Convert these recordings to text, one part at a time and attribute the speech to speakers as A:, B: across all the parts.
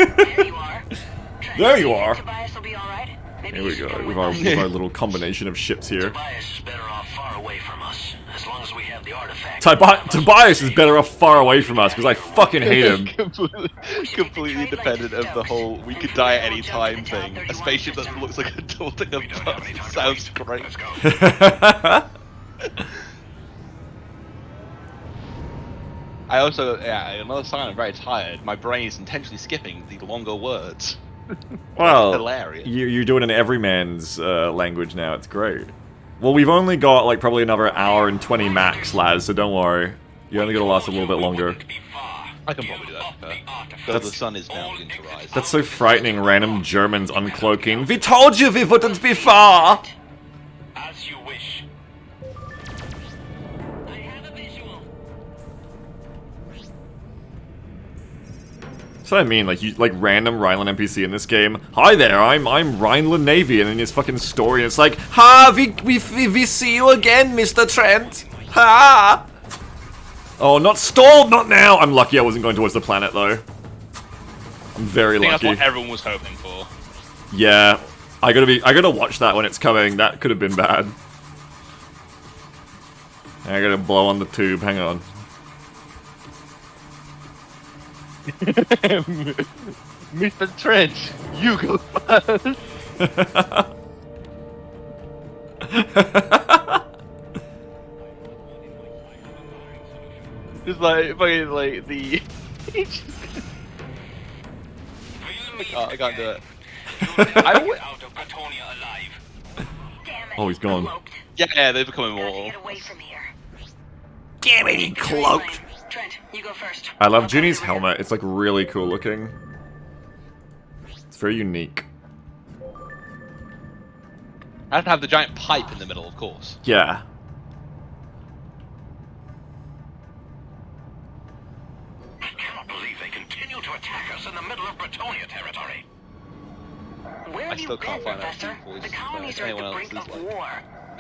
A: There you are.
B: There you are.
A: Tobias will be all right. Maybe
B: Here
A: you
B: we
A: should
B: go,
A: come
B: with
A: with
B: our
A: us.
B: little combination of ships here.
C: Tobias is better off far away from us, as long as we have the artifact.
B: Tobias is better off far away from us, because I fucking hate him.
D: completely independent of the whole we could die at any time thing. A spaceship that looks like a tilting of bus sounds great. I also, another sign I'm very tired. My brain is intentionally skipping the longer words.
B: Well,
D: hilarious.
B: You're doing it in everyman's language now, it's great. Well, we've only got, like, probably another hour and 20 max, Laz, so don't worry. You're only gonna last a little bit longer.
D: I can probably do that, though the sun is now beginning to rise.
B: That's so frightening, random Germans uncloaking. We told you we wouldn't be far!
C: As you wish.
A: I have a visual.
B: That's what I mean, like random Rhineland NPC in this game. Hi there, I'm Rhineland Navy, and in his fucking story, it's like, ha, we see you again, Mr. Trent. Ha! Oh, not stalled, not now. I'm lucky I wasn't going towards the planet though. I'm very lucky.
D: That's what everyone was hoping for.
B: Yeah, I gotta watch that when it's coming. That could have been bad. I gotta blow on the tube. Hang on.
D: Mr. Trent, you go first. Just like fucking like the. I can't do it.
C: Out of Bretonia alive.
A: Damn it.
B: Oh, he's gone.
A: Cloaked.
D: Yeah, they become
A: Got to
D: immortal.
A: get away from here.
B: Damn it, he cloaked.
A: Trent, you go first.
B: I love
A: I'll come
B: Junie's
A: over
B: helmet. It's like really cool looking. It's very unique.
D: I have to have the giant pipe in the middle, of course.
B: Yeah.
C: I cannot believe they continue to attack us in the middle of Bretonia territory.
A: Where have you
D: still
A: been,
D: can't find out
A: Professor?
D: whose voice
A: The colonies are at
D: anyone
A: the brink
D: else's,
A: of
D: like,
A: war.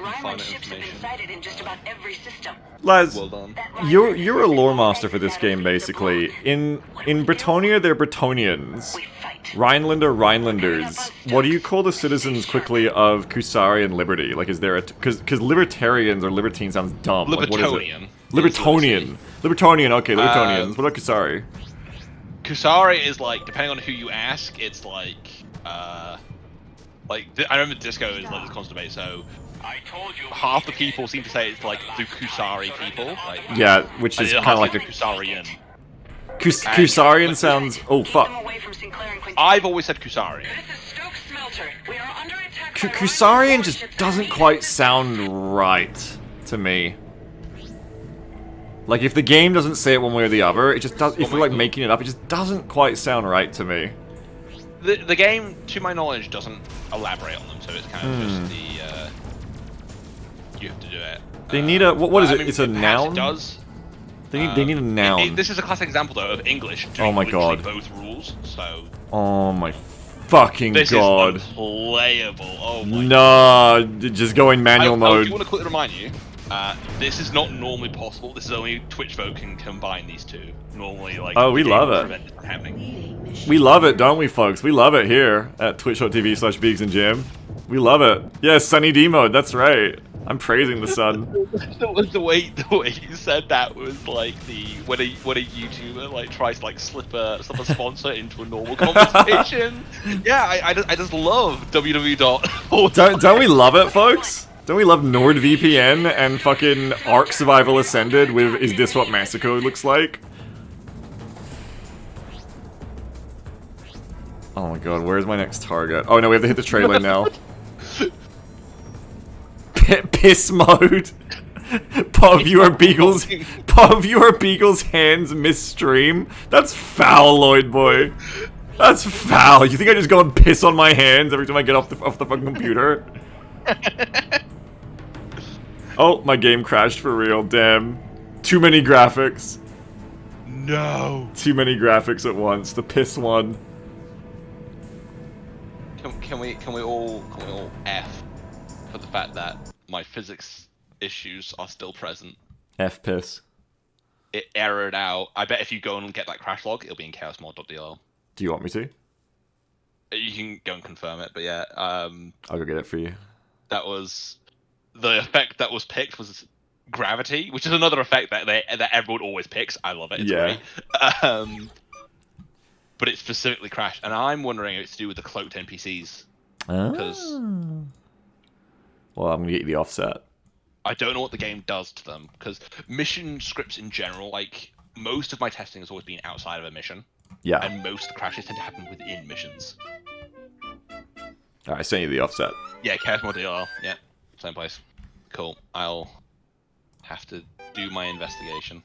A: Rhineland
D: find
A: ships have been
D: information.
A: sighted in just about every system.
B: Laz,
D: Well done.
B: you're a lore master for this game, basically. In Bretonia, they're Bretonians.
A: We fight.
B: Rhineland are Rhinelanders. What do you call the citizens quickly of Kusari and Liberty? Like, is there a... Because libertarians or libertine sounds dumb. Like, what is it?
D: Libertonian.
B: Libertonian. Libertonian, okay, Libertonians. What about Kusari?
D: Kusari is like, depending on who you ask, it's like, I remember Disco is like this constant debate, so
C: I told you.
D: half the people seem to say it's like the Kusari people. Like,
B: Yeah, which is
D: half
B: kind of like
D: the
B: a...
D: Kusarian.
B: Kusarian sounds... Oh,
A: Keep
B: fuck.
A: them away from Sinclair and Quincy.
D: I've always said Kusari.
A: This is Stokes Smelter. We are under attack. by
B: Kusarian
A: Rhineland
B: just
A: warships
B: doesn't
A: and
B: quite
A: legions.
B: sound right to me. Like, if the game doesn't say it one way or the other, it just does. If we're like making it up, it just doesn't quite sound right to me.
D: The game, to my knowledge, doesn't elaborate on them, so it's kind of just the you have to do it.
B: They need a what is
D: I
B: it?
D: mean,
B: It's a
D: perhaps
B: noun.
D: It does.
B: They need a noun.
D: This is a classic example though of English
B: Oh
D: doing
B: my
D: literally
B: God.
D: both rules. So
B: Oh my fucking
D: this
B: god!
D: is unplayable. Oh my.
B: Nah, just go in manual
D: I
B: mode.
D: do want to quickly remind you, this is not normally possible. This is only Twitch Vote can combine these two. Normally, like
B: Oh, we
D: the game
B: love
D: will
B: it.
D: prevent this from happening.
B: We love it, don't we, folks? We love it here at twitch.tv/BeagsandJim. We love it. Yeah, Sunny D mode. That's right. I'm praising the sun.
D: the way you said that was like when a YouTuber like tries to like slip a sponsor into a normal conversation. Yeah, I just love www.
B: Don't we love it, folks? Don't we love NordVPN and fucking Ark Survival Ascended with Is This What Massacre Looks Like? Oh my god, where's my next target? Oh no, we have to hit the trade lane now. Piss mode. Part of your Beagle's hands miss-stream. That's foul, Lloyd boy. That's foul. You think I just go and piss on my hands every time I get off the fucking computer? Oh, my game crashed for real. Damn. Too many graphics.
D: No.
B: Too many graphics at once. The piss one.
D: Can we all F for the fact that my physics issues are still present?
B: F piss.
D: It errored out. I bet if you go and get that crash log, it'll be in chaosmod.dll.
B: Do you want me to?
D: You can go and confirm it, but yeah,
B: I'll go get it for you.
D: that was the effect that was picked was gravity, which is another effect that that everyone always picks. I love it. It's
B: Yeah.
D: great. But it specifically crashed, and I'm wondering if it's to do with the cloaked NPCs. Because
B: Well, I'm gonna get you the offset.
D: I don't know what the game does to them. Because mission scripts in general, like most of my testing has always been outside of a mission,
B: Yeah.
D: and most of the crashes tend to happen within missions.
B: Alright, I sent you the offset.
D: Yeah, Chaos Mod DLL. Yeah, same place. Cool. I'll have to do my investigation.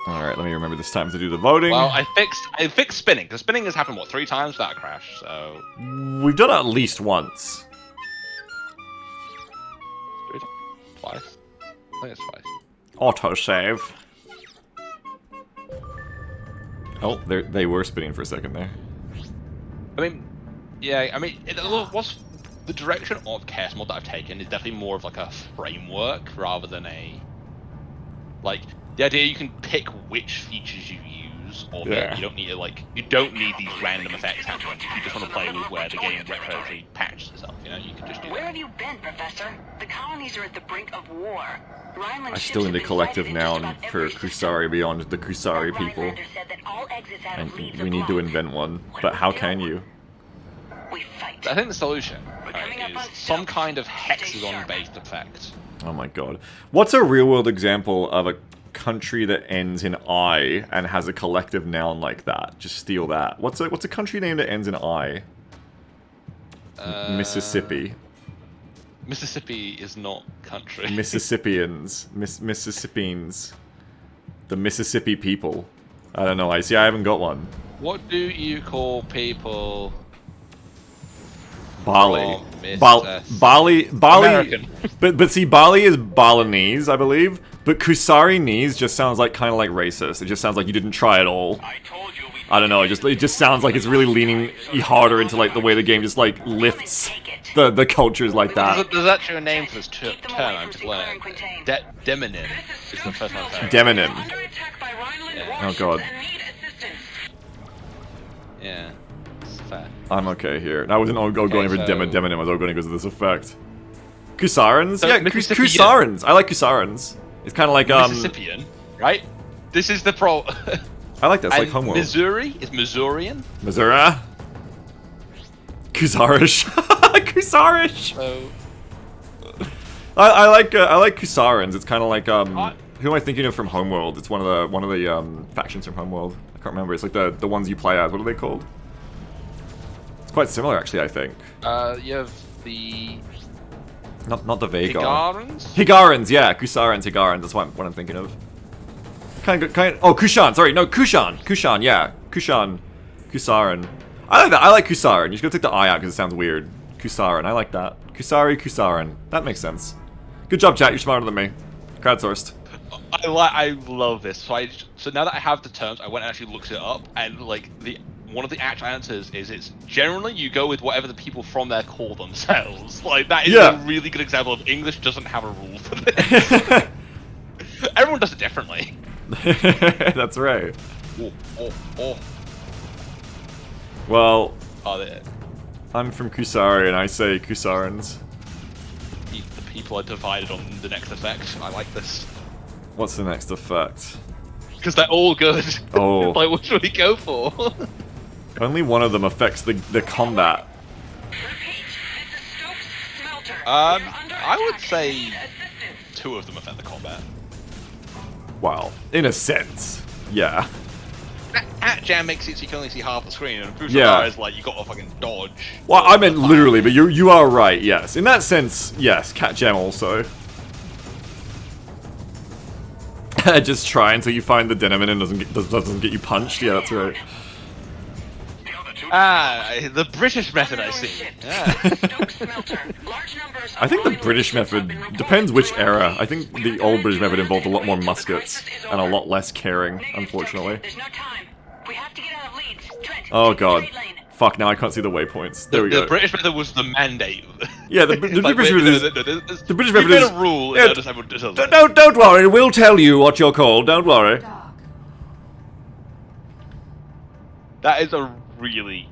B: Alright, let me remember this time to do the voting.
D: Well, I fixed spinning, because spinning has happened, what, 3 times without a crash, so...
B: We've done it at least once.
D: Good. Twice? I think it's twice.
B: Autosave. Oh, they were spinning for a second there.
D: I mean, yeah, I mean, what's the direction of Chaos Mod that I've taken is definitely more of like a framework rather than a... Like, the idea you can pick which features you use, or
B: Yeah.
D: you don't need to, like, you don't need these random effects happening if you just want to play with where the game retroactively patches itself, you know, you can just do
A: Where
D: that.
A: have you been, Professor? The colonies are at the brink of war. Rhineland
B: I
A: ships
B: still
A: have
B: need a
A: been
B: collective
A: sighted in just
B: noun
A: about
B: for
A: every system.
B: Kusari beyond the Kusari people.
A: Rhinelander said that all exits out
B: And
A: of Leaves
B: we
A: of
B: need to
A: Light.
B: invent one.
A: What
B: But
A: do
B: how
A: we do?
B: can you?
A: We fight.
D: I think the solution
A: coming up on
D: is some
A: stealth.
D: kind of
A: Stay
D: hexagon-based effect.
B: Oh my god. What's a real world example of a country that ends in I and has a collective noun like that? Just steal that. What's a country name that ends in I? Mississippi.
D: Mississippi is not country.
B: Mississippians. Mississippians. The Mississippi people. I don't know. I haven't got one.
D: What do you call people?
B: Bali.
D: Oh,
B: Bali.
D: American.
B: But see, Bali is Balinese, I believe. But Kusari-nese just sounds like kind of like racist. It just sounds like you didn't try at all.
C: I told you we
B: I don't know. It just sounds like it's really leaning harder into like the way the game just like lifts the cultures like that.
D: There's actually a name for this term
A: Keep them away
D: I'm
A: from
D: to learn.
A: Sinclair and Quintain.
D: Deminin is the first one I've heard.
B: Deminin.
A: Under attack by Rhineland
D: Yeah.
B: Oh,
A: warships
B: God.
A: and need assistance.
D: Yeah, it's fair.
B: I'm okay here. And I wasn't all going
D: Okay,
B: for
D: so-
B: Deminin. I was all going because of this effect. Kusarans?
D: So
B: Yeah,
D: Mississippian.
B: Kusarans. I like Kusarans. It's kind of like
D: Mississippian, right? This is the pro.
B: I like that. It's like
D: And
B: Homeworld.
D: Missouri is Missourian.
B: Missouri. Kusarish. Kusarish.
D: So
B: I like Kusarans. It's kind of like
D: What?
B: who am I thinking of from Homeworld? It's one of the factions from Homeworld. I can't remember. It's like the ones you play as. What are they called? It's quite similar, actually. I think.
D: you have the
B: Not the Vagar.
D: Higarans.
B: Higarans, yeah, Kusarans, Higarans. That's what I'm thinking of. Oh, Kushan. Sorry, no, Kushan. Yeah, Kushan, Kusaran. I like that. I like Kusaran. You just gotta take the I out because it sounds weird. Kusaran. I like that. Kusaran. That makes sense. Good job, chat. You're smarter than me. Crowdsourced.
D: I love this. So now that I have the terms, I went and actually looked it up, and like one of the actual answers is it's generally you go with whatever the people from there call themselves. Like that is
B: Yeah.
D: a really good example of English doesn't have a rule for this. Everyone does it differently.
B: That's right.
D: Oh.
B: Well,
D: The
B: I'm from Kusari and I say Kusarans.
D: people are divided on the next effect. I like this.
B: What's the next effect?
D: Because they're all good.
B: Oh.
D: Like, what should we go for?
B: Only one of them affects the combat.
A: Repeat, this is Stokes Smelter.
D: Um,
A: We are under
D: I would
A: attack.
D: say-
A: Need assistance.
D: 2 of them affect the combat.
B: Wow. In a sense. Yeah.
D: At Jam makes it so you can only see half the screen, and Bruce
B: Yeah.
D: is like, you gotta fucking dodge.
B: Well, I meant literally, but you are right, yes. In that sense, yes, Cat Gem also. Just try until you find the Denemin and doesn't get you punched. Yeah, that's right.
C: the other two.
D: The British method, I see. Yeah.
A: Stokes Smelter. Large numbers of
B: I think the
A: Rhineland
B: British
A: ships have
B: method
A: been reported
B: depends which
A: throughout
B: era.
A: the
B: I think the old British method involved a lot more muskets and a lot less caring,
A: Negative,
B: unfortunately.
A: Stokes. There's no time. We have to get out of Leeds. Trent,
B: Oh
A: take the
B: god.
A: trade lane.
B: Fuck, now I can't see the waypoints. There we
D: The
B: go.
D: British method was the mandate.
B: Yeah, the
D: Like,
B: British
D: wait,
B: method is...
D: the
B: the British
D: we
B: method
D: made
B: is-
D: a rule,
B: yeah,
D: and now just everyone does it.
B: Don't worry, we'll tell you what you're called, don't worry.
D: That is a really,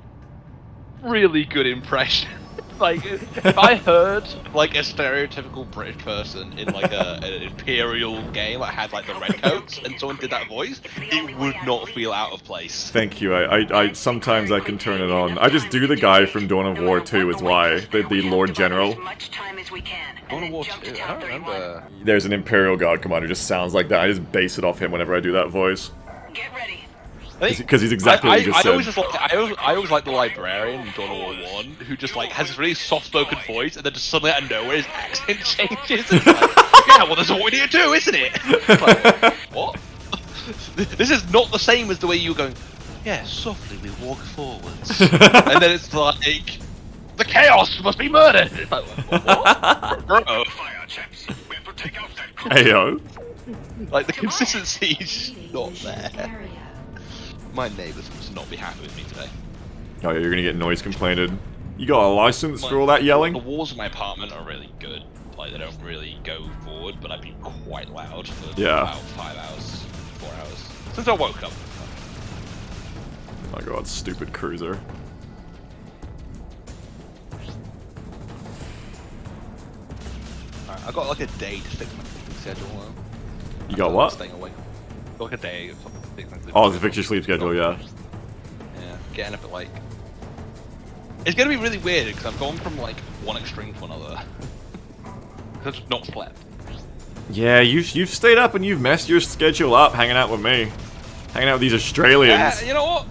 D: really good impression. Like, if I heard like a stereotypical British person in like an imperial game that had like the red coats, and someone did that voice, it would not feel out of place.
B: Thank you. I sometimes I can turn it on. I just do the guy from Dawn of War 2 is why the Lord General.
D: Dawn of War 2. I don't remember.
B: There's an Imperial Guard commander who just sounds like that. I just base it off him whenever I do that voice.
A: Get ready.
B: Because he's exactly what you just said.
D: I always like the librarian in Dawn of War 1, who just like has this really soft-spoken voice, and then just suddenly out of nowhere his accent changes. And it's like, yeah, well, that's what we need to do, isn't it? Like, what? This is not the same as the way you were going. Yeah, softly we walk forwards, and then it's like, the chaos must be murdered. It's like, what? Bro.
B: Ayo.
D: Like the consistency is not there. My neighbours must not be happy with me today.
B: Oh yeah, you're gonna get noise complained. You got a license for all that yelling?
D: The walls of my apartment are really good. Like, they don't really go forward, but I've been quite loud for about 5 hours, 4 hours. Since I woke up.
B: Oh my god, stupid cruiser.
D: Alright, I got like a day to fix my schedule now.
B: You got what?
D: Staying awake. Got like a day of fixing my sleep
B: Oh, to fix your sleep schedule, yeah.
D: Yeah, getting up at like... It's gonna be really weird, because I'm going from like one extreme to another. Because I've not slept.
B: Yeah, you've stayed up and you've messed your schedule up hanging out with me. Hanging out with these Australians.
D: Yeah, you know what?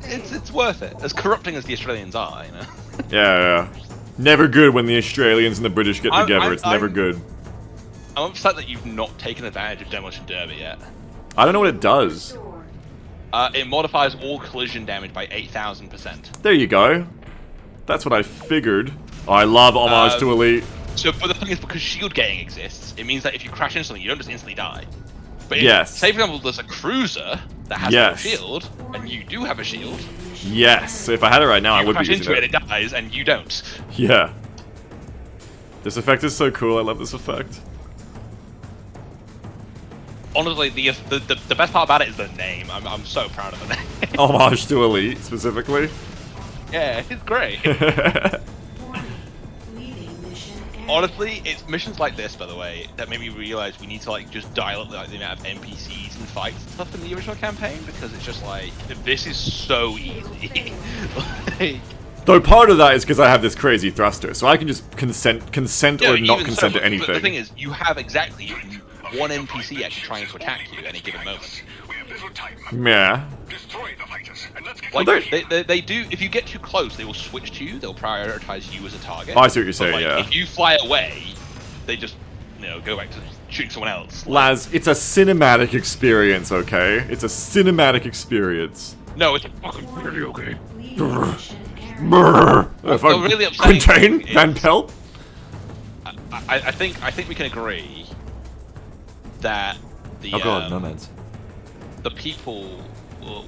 D: It's worth it. As corrupting as the Australians are, you know?
B: Yeah. Never good when the Australians and the British get together. It's never good.
D: I'm upset that you've not taken advantage of Demolition Derby yet.
B: I don't know what it does.
D: It modifies all collision damage by 8,000%.
B: There you go. That's what I figured. Oh, I love homage to Elite.
D: So, but the thing is, because shield gating exists, it means that if you crash into something, you don't just instantly die. But if, say, for example, there's a cruiser that has no shield, and you do have a shield.
B: Yes, if I had it right now, I would be using it.
D: You crash into it, it dies, and you don't.
B: Yeah. This effect is so cool. I love this effect.
D: Honestly, the best part about it is the name. I'm so proud of the name.
B: Homage to Elite, specifically.
D: Yeah, it's great. Honestly, it's missions like this, by the way, that made me realize we need to like just dial up like, the amount of NPCs and fights and stuff in the original campaign, because it's just like, this is so easy. Like,
B: though part of that is because I have this crazy thruster, so I can just consent or not consent to anything.
D: But the thing is, you have exactly one NPC actually trying to attack you at any given moment.
B: Yeah.
D: Like, they do, if you get too close, they will switch to you, they'll prioritize you as a target.
B: Oh, I see what you're saying,
D: like,
B: yeah.
D: If you fly away, they just, you know, go back to shooting someone else.
B: Laz, it's a cinematic experience, okay? It's a cinematic experience.
D: No, it's a fucking video game.
B: If I'm
D: really upsetting
B: Quintain Van Pelt?
D: I think we can agree that the
B: nomads.
D: The people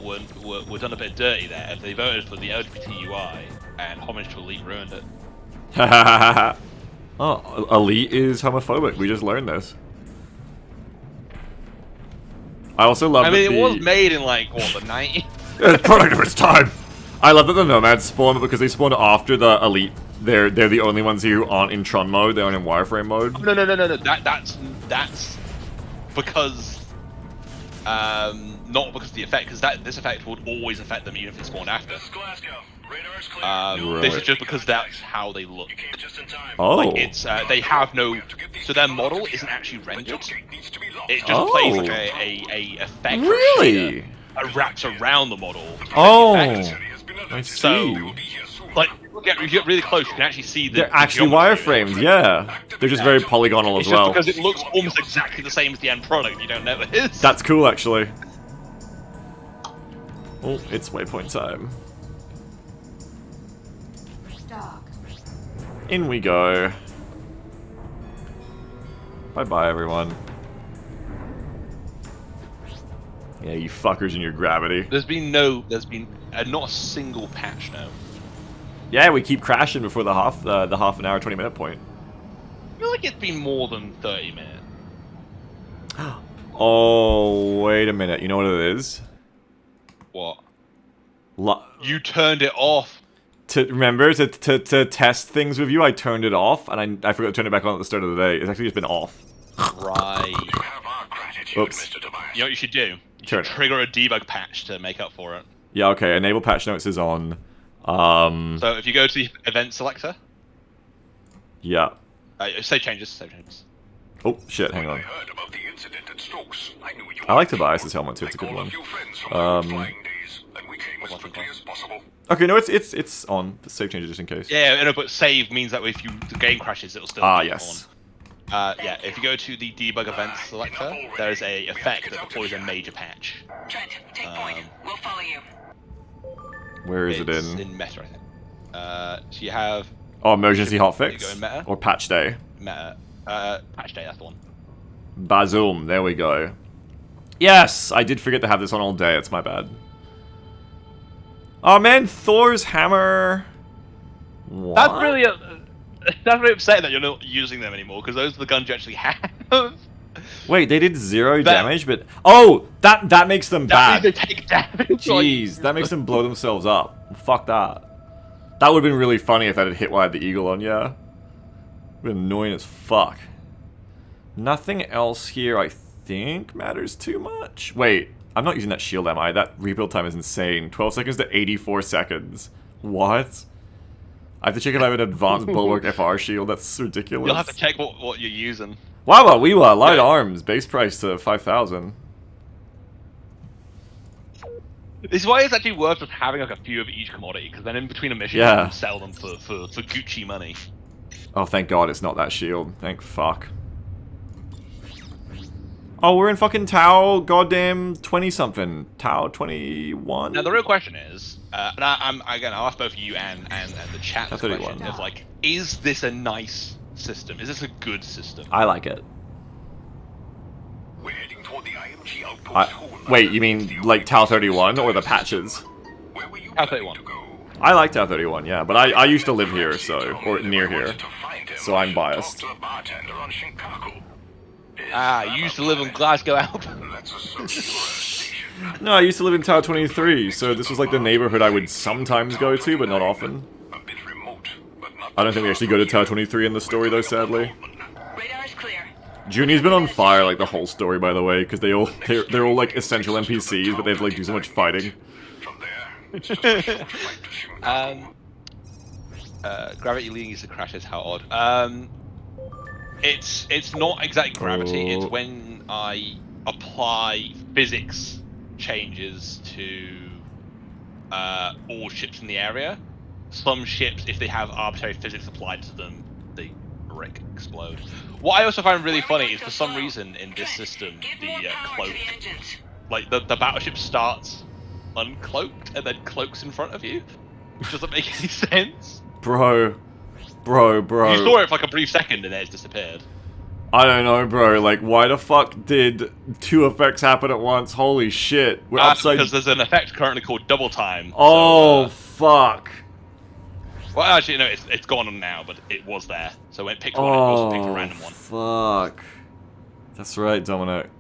D: were done a bit dirty there if they voted for the LGBT UI and homage to Elite ruined it.
B: Oh, Elite is homophobic. We just learned this. I also love.
D: I mean, it was made in like what, the 90s.
B: It's product of its time. I love that the nomads spawn because they spawn after the Elite. They're the only ones who aren't in Tron mode. They aren't in Wireframe mode.
D: No. That's because. Not because of the effect, because this effect would always affect them even if it spawned after. This is just because that's how they look.
B: Oh.
D: Like it's they have no, so their model isn't actually rendered. It just plays like a effect.
B: Really?
D: Wraps around the model.
B: Oh. I see.
D: So, like, you get really close, you can actually see the.
B: They're actually wireframes, yeah. They're just very polygonal as well.
D: Because it looks almost exactly the same as the end product, you don't know it is.
B: That's cool, actually. Oh, it's waypoint time. In we go. Bye-bye, everyone. Yeah, you fuckers and your gravity.
D: There's been not a single patch now.
B: Yeah, we keep crashing before the half an hour, 20-minute point.
D: I feel like it's been more than 30 minutes.
B: Oh, wait a minute. You know what it is?
D: What? You turned it off.
B: Remember to test things with you, I turned it off, and I forgot to turn it back on at the start of the day. It's actually just been off.
D: Right.
C: You have our gratitude,
B: Oops.
C: Mr. Tobias.
D: You know what you should do? You
B: Sure.
D: should trigger a debug patch to make up for it.
B: Yeah, okay. Enable patch notes is on.
D: So if you go to the event selector,
B: Yeah.
D: save changes, save changes.
B: Oh shit! Hang
C: When I
B: on.
C: heard about the incident at Stokes, I knew you
B: I like
C: were
B: Tobias's helmet too.
C: I
B: It's a good
C: called
B: one.
C: a few friends from my old flying days, and we came as
D: What's
C: quickly
D: it
C: as possible.
B: Okay, no, it's on. Save changes just in case.
D: Yeah, no, but save means that if the game crashes, it'll still be
B: Yes.
D: on. Yeah, if you go to the debug events selector, there is a effect that deploys a major patch.
A: Trent, take point. We'll follow you.
B: Where is it
D: It's
B: in?
D: meta, I think. So you have
B: Oh, emergency
D: you go
B: hotfix
D: in meta.
B: or patch day.
D: meta, patch day, that's the one.
B: Bazoom. There we go. Yes, I did forget to have this on all day. It's my bad. Oh man, Thor's hammer. What?
D: That's really upsetting that you're not using them anymore, because those are the guns you actually have.
B: Wait, they did 0
D: That-
B: damage, but oh, that makes them
D: That
B: bad.
D: means they take damage.
B: Jeez, that makes them blow themselves up. Fuck that. That would have been really funny if that had hit while I had the eagle on, yeah. Would have been annoying as fuck. Nothing else here, I think, matters too much. Wait, I'm not using that shield, am I? That rebuild time is insane. 12 seconds to 84 seconds. What? I have to check if I have an advanced bulwark FR shield. That's ridiculous.
D: You'll have to check what you're using.
B: Wow, we were light
D: Yeah.
B: arms. Base price to 5,000.
D: This is why it's actually worth just having like a few of each commodity, because then in between a mission
B: Yeah.
D: you can sell them for Gucci money.
B: Oh, thank God it's not that shield. Thank fuck. Oh, we're in fucking Tau goddamn 20-something. Tau 21?
D: Now the real question is, and I'll ask both you and the chat this
B: 31.
D: question of like, is this a nice system? Is this a good system?
B: I like it.
C: We're heading toward the IMG outpost.
B: Wait, you mean like Tau 31 or the patches?
C: Where were you
D: Tau
C: planning
D: 31.
C: to go?
B: I like Tau 31, yeah, but I used to live here, so, or near here.
C: Wanted to find him.
B: So I'm biased.
C: Talk to the bartender on Shinkaku.
D: You used to live in Glasgow, Alabama.
C: That's a circular station.
B: No, I used to live in Tau 23, so this was like the neighborhood I would sometimes go to, but not often.
C: A bit remote, but not
B: I don't think we actually go to Tau 23 in the story, though, sadly.
A: Radar is clear.
B: Junie's been on fire like the whole story, by the way, because they're all like essential NPCs, but they have to like do so much fighting.
C: From there, it's just a short flight to Shinkaku.
D: Gravity leading to crashes, how odd. It's not exactly gravity,
B: Oh.
D: it's when I apply physics changes to all ships in the area. Some ships, if they have arbitrary physics applied to them, they explode. What I also find really funny is for some reason in this system,
A: Give
D: the
A: more power
D: cloak,
A: to the engines.
D: like the battleship starts uncloaked and then cloaks in front of you, which doesn't make any sense.
B: Bro.
D: You saw it for like a brief second and then it's disappeared.
B: I don't know, bro. Like, why the fuck did 2 effects happen at once? Holy shit. We're upside...
D: Because there's an effect currently called double time.
B: Oh,
D: So,
B: fuck.
D: well, actually, no, it's gone on now, but it was there. So when it picked one, it also picked a
B: Oh,
D: random one.
B: fuck. That's right, Dominic.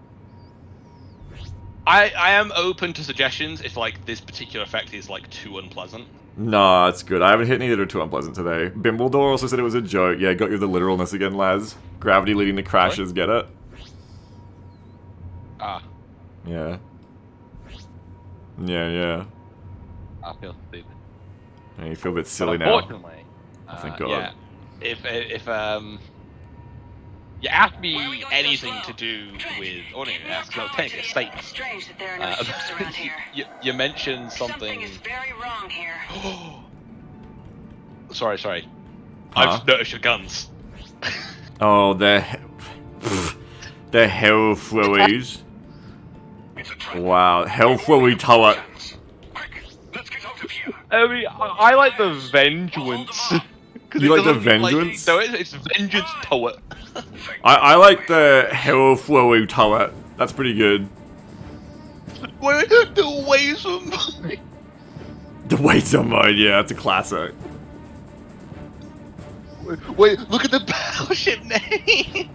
D: I am open to suggestions if like this particular effect is like too unpleasant.
B: Nah, it's good. I haven't hit neither too unpleasant today. Bimbledore also said it was a joke. Yeah, got you the literalness again, Laz. Gravity leading to crashes, get it?
D: Ah,
B: Yeah. Yeah.
D: I feel stupid.
B: Yeah, you feel a bit silly now.
D: Unfortunately,
B: thank God.
D: yeah, if you ask
A: Where are we
D: me
A: going
D: anything
A: so slow?
D: to do
A: Trent,
D: with, or not
A: give
D: even
A: more
D: ask, because
A: power
D: technically a
A: to the-
D: statement.
A: Strange that there are no ships around here.
D: You mentioned
A: Something
D: something.
A: is very wrong here.
D: Sorry.
B: Huh?
D: I've just noticed your guns.
B: Oh, the hell throwies.
C: It's a trap.
B: Wow, hell throwy tower.
C: Quick, let's get out of here.
D: I mean, I like the Vengeance.
B: You like the Vengeance?
D: No, it's Vengeance Poet.
B: I like the hell throwy tower. That's pretty good.
D: Wait, the ways of
B: The weights on mine, yeah, that's a classic.
D: Wait, look at the battleship name.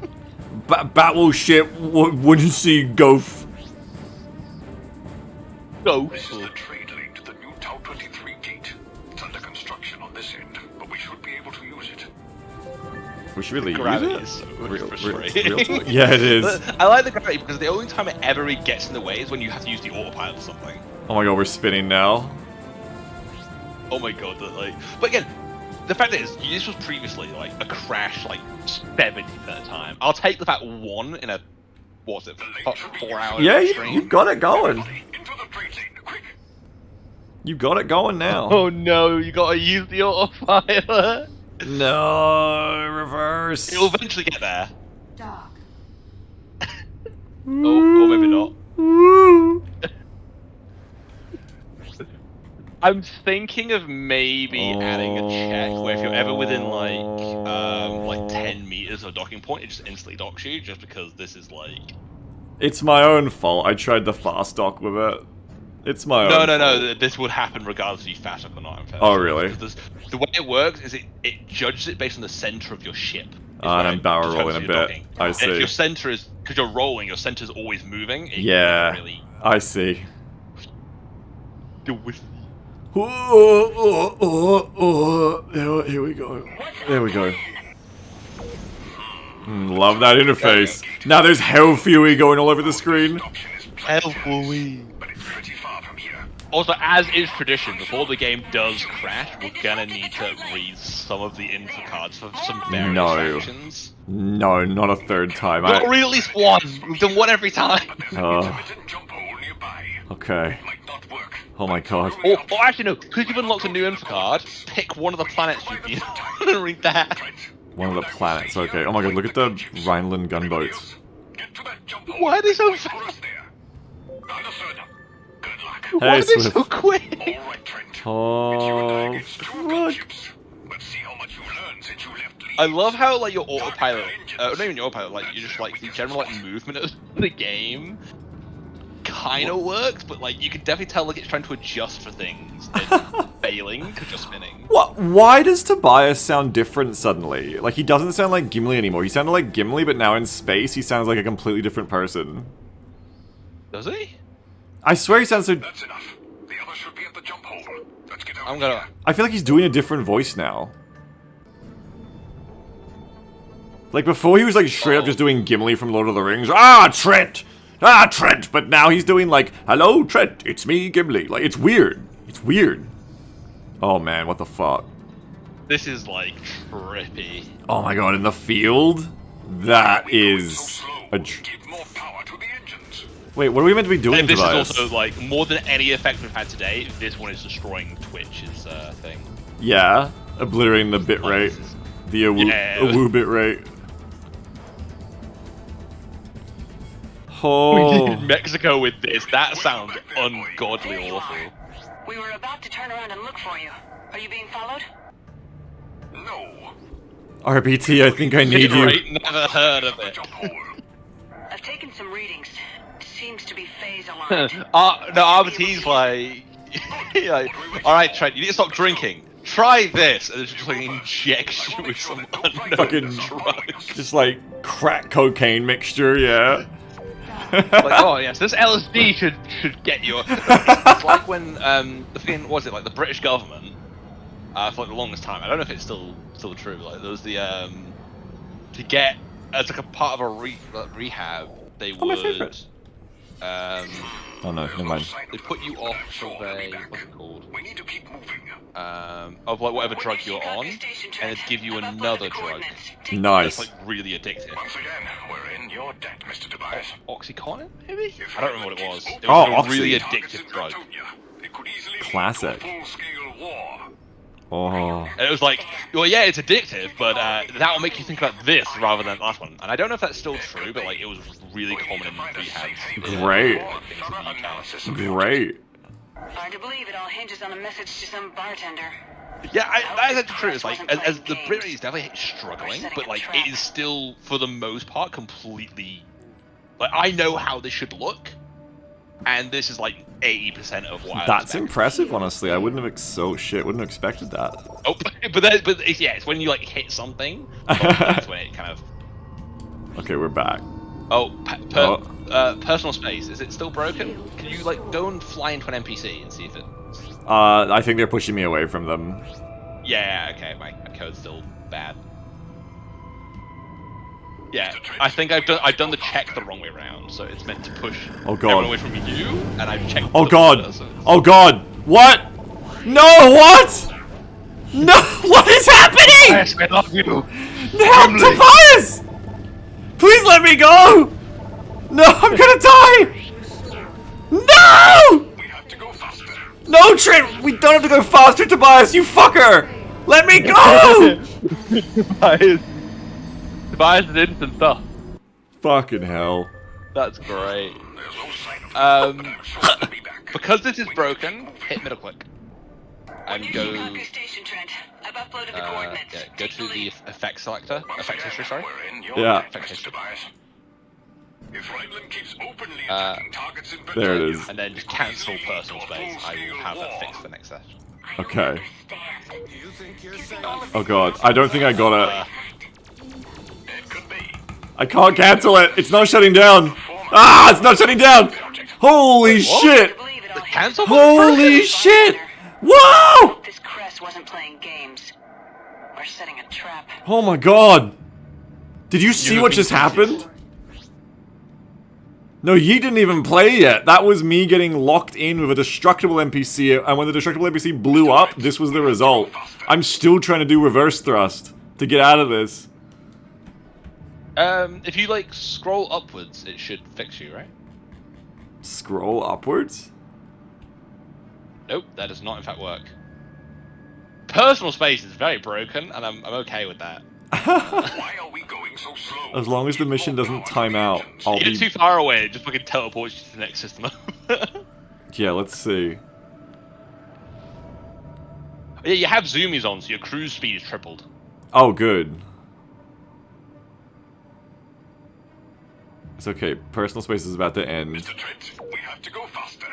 B: Battleship wouldn't see Ghost.
D: Ghost.
C: This is the trade link to the new Tau 23 gate. It's under construction on this end, but we should be able to use it.
B: We should really
D: Gravity
B: use it.
D: is so
B: Real
D: frustrating.
B: talk. Yeah, it is.
D: I like the gravity because the only time it ever really gets in the way is when you have to use the autopilot or something.
B: Oh my god, we're spinning now.
D: Oh my god, but again, the fact is, this was previously like a crash like 70 at a time. I'll take the fact one in a, what's it, 4 hour
B: Yeah,
D: stream.
B: you've got it going.
C: Into the trade lane, quick!
B: You've got it going now.
D: Oh no, you gotta use the autopilot.
B: No, reverse.
D: You'll eventually get there.
E: Doc.
D: Or maybe not. I'm thinking of maybe adding a check where if you're ever within like 10 meters of docking point, it just instantly docks you, just because this is like...
B: It's my own fault. I tried the fast dock with it. It's my own fault.
D: No, this would happen regardless if you fast dock or not.
B: Oh, really?
D: The way it works is it judges it based on the center of your ship.
B: And I'm barrel rolling a bit. I see.
D: If your center is, because you're rolling, your center's always moving.
B: Yeah,
D: really...
B: I see.
D: Deal with...
B: Here we go. There we go. Love that interface. Now there's hell fury going all over the screen.
D: Hellfully.
C: But it's pretty far from here.
D: Also, as is tradition, before the game does crash, we're gonna need to read some of the info cards for some various sections.
B: No, not a third time.
D: We'll read at least one. We've done one every time.
C: Intermittent jump hole nearby.
B: Okay.
C: Might not work.
B: Oh my god.
D: Or actually no, because you've unlocked a new info card, pick one of the planets you've been on and read that.
B: One of the planets, okay. Oh my god, look at the Rhineland gunboats.
C: Get to that jump hole.
D: Why are they so
C: Pull us there. Understood. Good luck.
D: Why
B: Hey,
D: are they
B: Swift.
D: so quick?
C: All right, Trent. It's you and I
B: Oh,
C: against 2
B: fuck.
C: gunships. Let's see how much you learned since you left Lee.
D: I love how like your autopilot, not even your autopilot, like you just like the general like movement of the game kind of works, but like you can definitely tell like it's trying to adjust for things and failing because you're spinning.
B: What? Why does Tobias sound different suddenly? Like, he doesn't sound like Gimli anymore. He sounded like Gimli, but now in space, he sounds like a completely different person.
D: Does he?
B: I swear he sounds so...
C: That's enough. The others should be at the jump hole. Let's get out.
D: I'm gonna.
B: I feel like he's doing a different voice now. Like, before he was, like, straight up just doing Gimli from Lord of the Rings. Ah, Trent! Ah, Trent! But now he's doing, like, hello, Trent, it's me, Gimli. Like, it's weird. It's weird. Oh, man, what the fuck?
D: This is like trippy.
B: Oh my god, in the field? That is... a...
C: Give more power to the engines.
B: Wait, what are we meant to be doing,
D: And this
B: Tobias?
D: is also like more than any effect we've had today. This one is destroying Twitch's thing.
B: Yeah, obliterating the bitrate. The awoo bitrate. Oh.
D: Mexico with this. That sounds ungodly awful.
A: We were about to turn around and look for you. Are you being followed?
C: No.
B: RBT, I think I need you.
D: Right, never heard of it.
C: Jump hole.
A: I've taken some readings. Seems to be phase aligned.
D: No, RBT's like, alright Trent, you need to stop drinking. Try this, and it's just like injects you with some unknown
B: Fucking
D: drug.
B: Just like crack cocaine mixture, yeah.
D: Like, oh yes, this LSD should get you. It's like when the thing, what was it, like the British government for like the longest time. I don't know if it's still true. Like there was the to get as like a part of a rehab, they
B: my
D: would
B: favourite. Oh no, never mind.
D: they put you off of a what's it called?
C: We need to keep moving.
D: Of like whatever drug you're on, and it'd give you another drug. It's
B: Nice.
D: like really addictive.
C: Once again, we're in your debt, Mr. Tobias.
D: Oxycontin, maybe? I don't remember what it was. It
B: Oh,
D: was a really
B: Oxy.
D: addictive drug.
C: It could easily lead
B: Classic.
C: to a full-scale war.
B: Oh.
D: And it was like, well, yeah, it's addictive, but that will make you think about this rather than the last one. And I don't know if that's still true, but like it was really common in rehabs.
B: Great.
C: Thorough analysis of
B: Great.
A: Hard to believe it all hinges on a message to some bartender.
D: Yeah, that is actually true. It's like, as the Brit is definitely struggling, but like it is still, for the most part, completely. Like I know how this should look, and this is like 80% of what.
B: That's impressive, honestly. I wouldn't have wouldn't have expected that.
D: Oh, but it's, yeah, it's when you like hit something. That's when it kind of.
B: Okay, we're back.
D: Oh, personal space. Is it still broken? Can you like go and fly into an NPC and see if it?
B: I think they're pushing me away from them.
D: Yeah. Okay. My code's still bad. Yeah, I think I've done the check the wrong way around, so it's meant to push everyone away from you, and I've checked.
B: Oh god! Oh god! What? No! What? No! What is happening?
D: Yes, I love you.
B: No, Tobias! Please let me go! No, I'm gonna die! No!
C: We have to go faster.
B: No, Trent! We don't have to go faster, Tobias, you fucker! Let me go!
D: Tobias is instant stuff.
B: Fucking hell.
D: That's great.
C: There's no sign of but I'll be back.
D: Because this is broken, hit middle click. And go
A: Copy station, Trent. I've uploaded the coordinates.
D: yeah, go to the effect selector. Effect history, sorry.
C: We're in your
B: Yeah.
C: effect history, Tobias. If Rhineland keeps openly
D: Uh,
C: attacking targets in
B: There it
C: Britain,
B: is.
D: And then just cancel personal space. I will have that fixed for next session.
B: Okay.
A: Understand.
B: Oh god, I don't think I got it.
C: it could be.
B: I can't cancel it! It's not shutting down! Ah! It's not shutting down! Holy shit!
A: Believe it all.
D: Cancel.
B: Holy shit! Whoa!
A: This crest wasn't playing games. We're setting a trap.
B: Oh my god! Did you see what just happened? No, ye didn't even play yet. That was me getting locked in with a destructible NPC, and when the destructible NPC blew up, this was the result. I'm still trying to do reverse thrust to get out of this.
D: If you like scroll upwards, it should fix you, right?
B: Scroll upwards?
D: Nope, that does not in fact work. Personal space is very broken, and I'm okay with that.
C: Why are we going so slow?
B: As long as the mission doesn't time out, I'll
D: You get
B: be...
D: too far away, it just fucking teleports you to the next system.
B: Yeah, let's see.
D: Yeah, you have zoomies on, so your cruise speed is tripled.
B: Oh, good. It's okay. Personal space is about to end.
C: Mr. Trent, we have to go faster.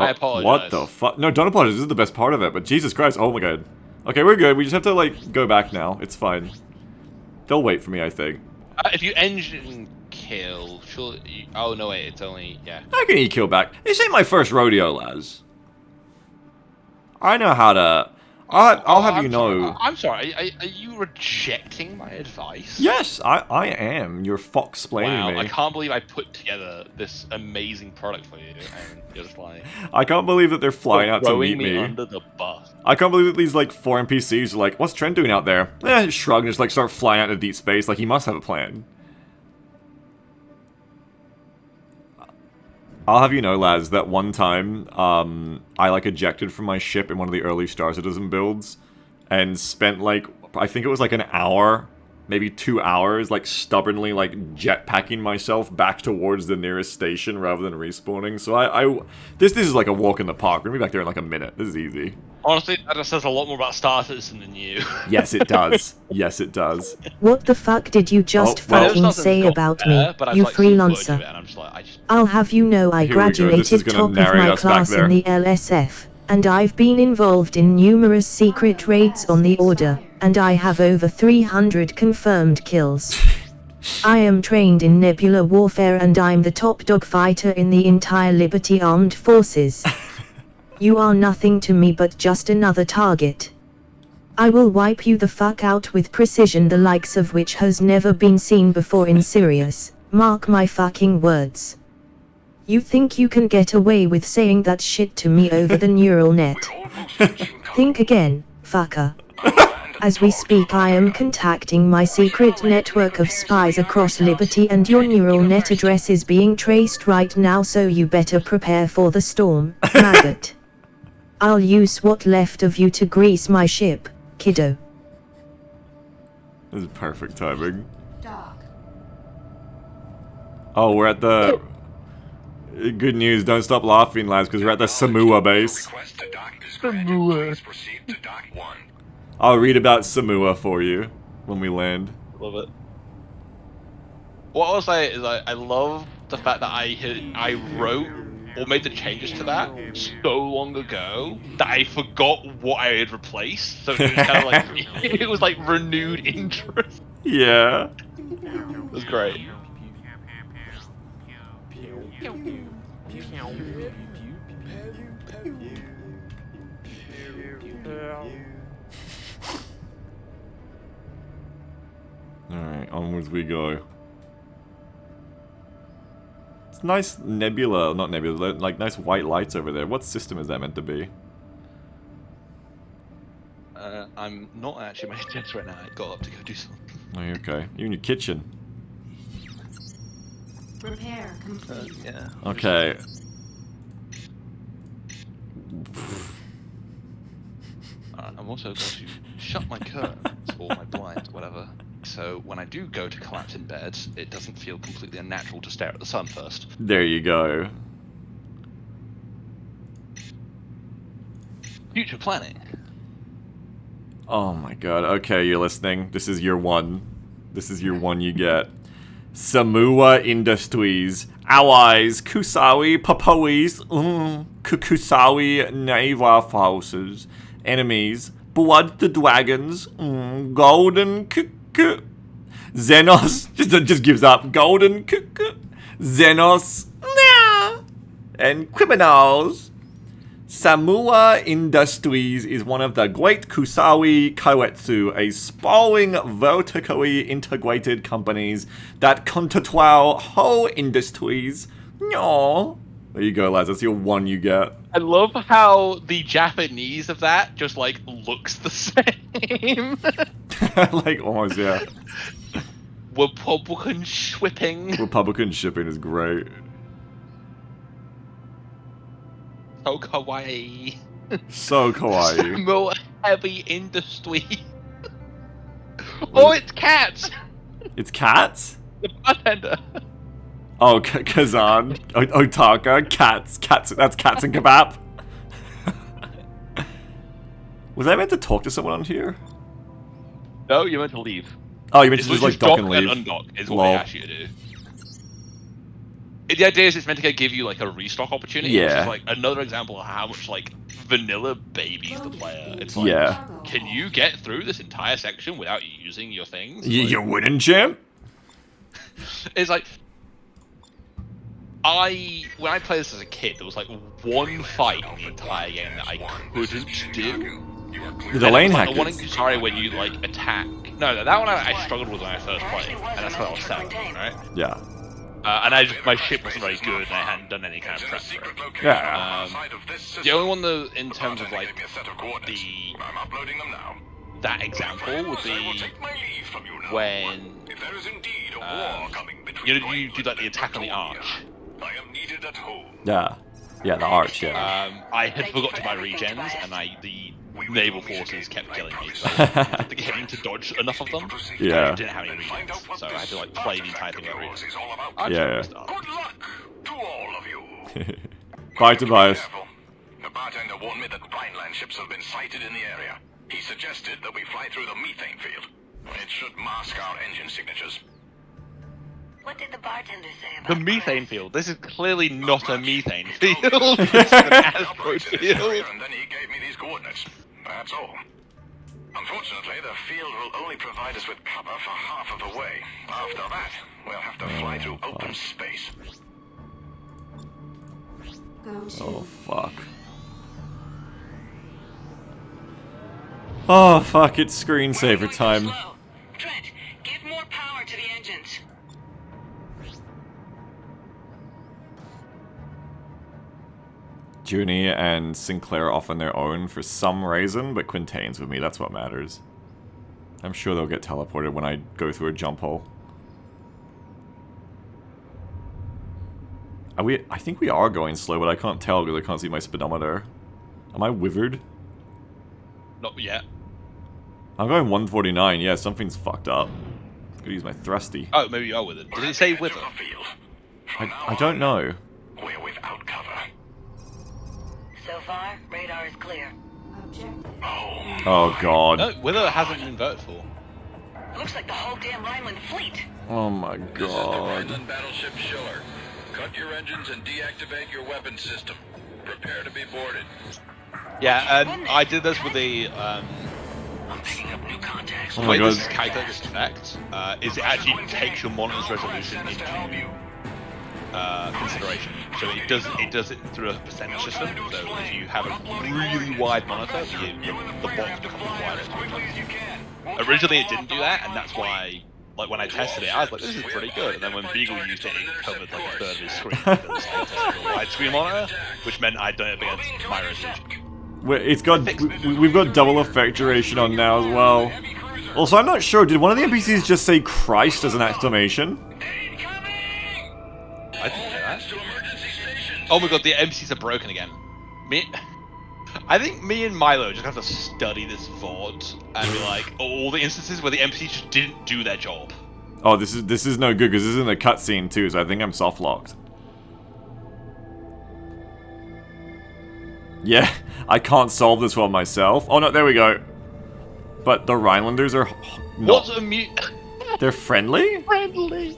D: I apologize.
B: What the fuck? No, don't apologize. This is the best part of it. But Jesus Christ. Oh my god. Okay, we're good. We just have to, like, go back now. It's fine. They'll wait for me, I think.
D: If you engine kill, surely... Oh, no, wait, it's only... Yeah.
B: I can E-kill back. This ain't my first rodeo, lads. I know how to... I'll have you know...
D: I'm sorry, are you rejecting my advice?
B: Yes, I am. You're fox-splaining
D: Wow,
B: me.
D: I can't believe I put together this amazing product for you, and you're just like...
B: I can't believe that they're flying out to meet
D: throwing me
B: me.
D: under the bus.
B: I can't believe that these, like, 4 NPCs are like, what's Trent doing out there? Shrug and just, like, start flying out into deep space. Like, he must have a plan. I'll have you know, lads, that one time, I, like, ejected from my ship in one of the early Star Citizen builds, and spent, like, I think it was, like, an hour, maybe 2 hours, like, stubbornly, like, jetpacking myself back towards the nearest station rather than respawning. So this is like a walk in the park. We're gonna be back there in, like, a minute. This is easy.
D: Honestly, that just says a lot more about Star Citizen than you.
B: Yes, it does. Yes, it does.
E: What the fuck did you just
B: well,
E: fucking say about me,
D: but I've,
E: you
D: like, seen footage of
E: freelancer?
D: it, and I'm just like,
E: I'll have you know I
B: Here we go. This is
E: graduated
B: gonna
E: top of
B: narrate
E: my
B: us back
E: class
B: there.
E: in the LSF, and I've been involved in numerous secret raids on the Order, and I have over 300 confirmed kills. I am trained in nebular warfare and I'm the top dogfighter in the entire Liberty Armed Forces. You are nothing to me but just another target. I will wipe you the fuck out with precision the likes of which has never been seen before in Sirius, mark my fucking words. You think you can get away with saying that shit to me over the neural net? Think again, fucker. As we speak I am contacting my secret network of spies across Liberty and your neural net address is being traced right now, so you better prepare for the storm, maggot. I'll use what left of you to grease my ship, kiddo.
B: This is perfect timing. Oh, we're at the... Good news, don't stop laughing, lads, because we're at the Samua base. I'll read about Samua for you when we land.
D: Love it. What I'll say is I love the fact that I wrote or made the changes to that so long ago that I forgot what I had replaced. So it was kind of like it was like renewed interest.
B: Yeah.
D: It was great.
B: Alright, onwards we go. It's nice nebula, not nebula, like nice white lights over there. What system is that meant to be?
D: I'm not actually making sense right now. I got up to go do something.
B: Oh, okay. You're in your kitchen.
F: Repair complete.
D: Yeah.
B: Okay.
D: I'm also going to shut my curtains or my blinds, whatever. So when I do go to collapse in bed, it doesn't feel completely unnatural to stare at the sun first.
B: There you go.
D: Future planning.
B: Oh my god. Okay, you're listening. This is your one. This is your one you get. Samua Industries. Allies. Kusawi Papois. Kusawi Naval Forces. Enemies. Blood the Dragons. Golden Xenos. Just gives up. Golden Xenos. And criminals. Samua Industries is one of the great Kusawi Koetsu, a sprawling, vertically integrated companies that control whole industries. No. There you go, lads. That's your one you get.
D: I love how the Japanese of that just like looks the same.
B: Like, almost, yeah.
D: Republican shipping.
B: Republican shipping is great.
D: So kawaii.
B: So kawaii.
D: More heavy industry. Oh, it's cats.
B: It's cats?
D: The bartender.
B: Oh, Kazan. Otaka. Cats. Cats. That's cats and kebab. Was I meant to talk to someone on here?
D: No, you're meant to leave.
B: Oh, you meant to
D: It's
B: just like dock and leave.
D: undock is what
B: Lol.
D: they ask you to do. The idea is it's meant to give you like a restock opportunity. Which
B: Yeah.
D: is like another example of how much like vanilla babies the player. It's like,
B: Yeah.
D: can you get through this entire section without using your things? Like,
B: You're winning, champ?
D: it's like when I played this as a kid, there was like one fight in the entire game that I couldn't do.
B: The lane
D: Like, the one in
B: hackers.
D: Kusari when you like attack. No, that one I struggled with when I first played, and that's what I was saying, right?
B: Yeah.
D: And my ship wasn't very good, and I hadn't done any kind of prep for it.
B: Yeah.
D: The only one though, in terms of like
C: I'm uploading them now.
D: that example would be when
C: If there is indeed a war coming between
D: you do like the attack on the arch.
C: I am needed at home.
B: Yeah. Yeah, the arch, yeah.
D: I had forgot to buy regens, and the naval forces kept killing me. So I had to get to dodge enough of them.
B: Yeah.
D: I didn't have any regens, so I had to like play the entire thing without regens.
C: Is all about.
D: Arch
B: Yeah.
D: was done.
C: Good luck to all of you.
B: Bye, Tobias.
C: Careful. The bartender warned me that Rhineland ships have been sighted in the area. He suggested that we fly through the methane field. It should mask our engine signatures.
A: What did the bartender say
D: The
A: about
D: methane field. This is clearly not a methane field. It's an asteroid field.
C: And then he gave me these coordinates. That's all. Unfortunately, the field will only provide us with cover for half of the way. After that, we'll have to fly through open space.
F: Go to
B: Oh, fuck. Oh, fuck, it's screensaver time.
A: Slow. Trent, give more power to the engines.
B: Junie and Sinclair off on their own for some reason, but Quintaine's with me, that's what matters. I'm sure they'll get teleported when I go through a jump hole. Are we? I think we are going slow, but I can't tell because I can't see my speedometer. Am I withered?
D: Not yet.
B: I'm going 149, yeah, something's fucked up. Gotta use my thrusty.
D: Oh, maybe you are with it. Did it say with it?
B: I don't know.
C: We're without cover.
A: So far, radar is clear.
F: objective.
B: Oh god.
D: No, Wither hasn't been voted for.
A: Looks like the whole damn Rhineland fleet.
B: Oh my
C: This is the
B: god.
C: Rhineland battleship Schiller. Cut your engines and deactivate your weapons system. Prepare to be boarded.
D: Yeah, I did this with the
A: I'm picking up new contacts.
B: Oh
D: the
B: my
D: way
B: god.
D: this calculates this effect is it actually takes your monitor's resolution into consideration. So it does it through a percentage system. So if you have a really wide monitor, the box becomes wider. Originally it didn't do that, and that's why, like, when I tested it, I was like, this is pretty good. And then when Beagle used it, it covered like a third of his screen. Because I tested a widescreen monitor, which meant I'd done it against my resolution.
B: We've got double effect duration on now as well. Also, I'm not sure, did one of the NPCs just say Christ as an exclamation?
D: I didn't hear that. Oh my god, the NPCs are broken again. I think me and Milo just have to study this VOD and be like, all the instances where the NPCs just didn't do their job.
B: Oh, this is no good because this is in a cutscene too, so I think I'm soft locked. Yeah, I can't solve this one myself. Oh no, there we go. But the Rhinelanders are not.
D: What's a mute?
B: They're friendly?
D: Friendly.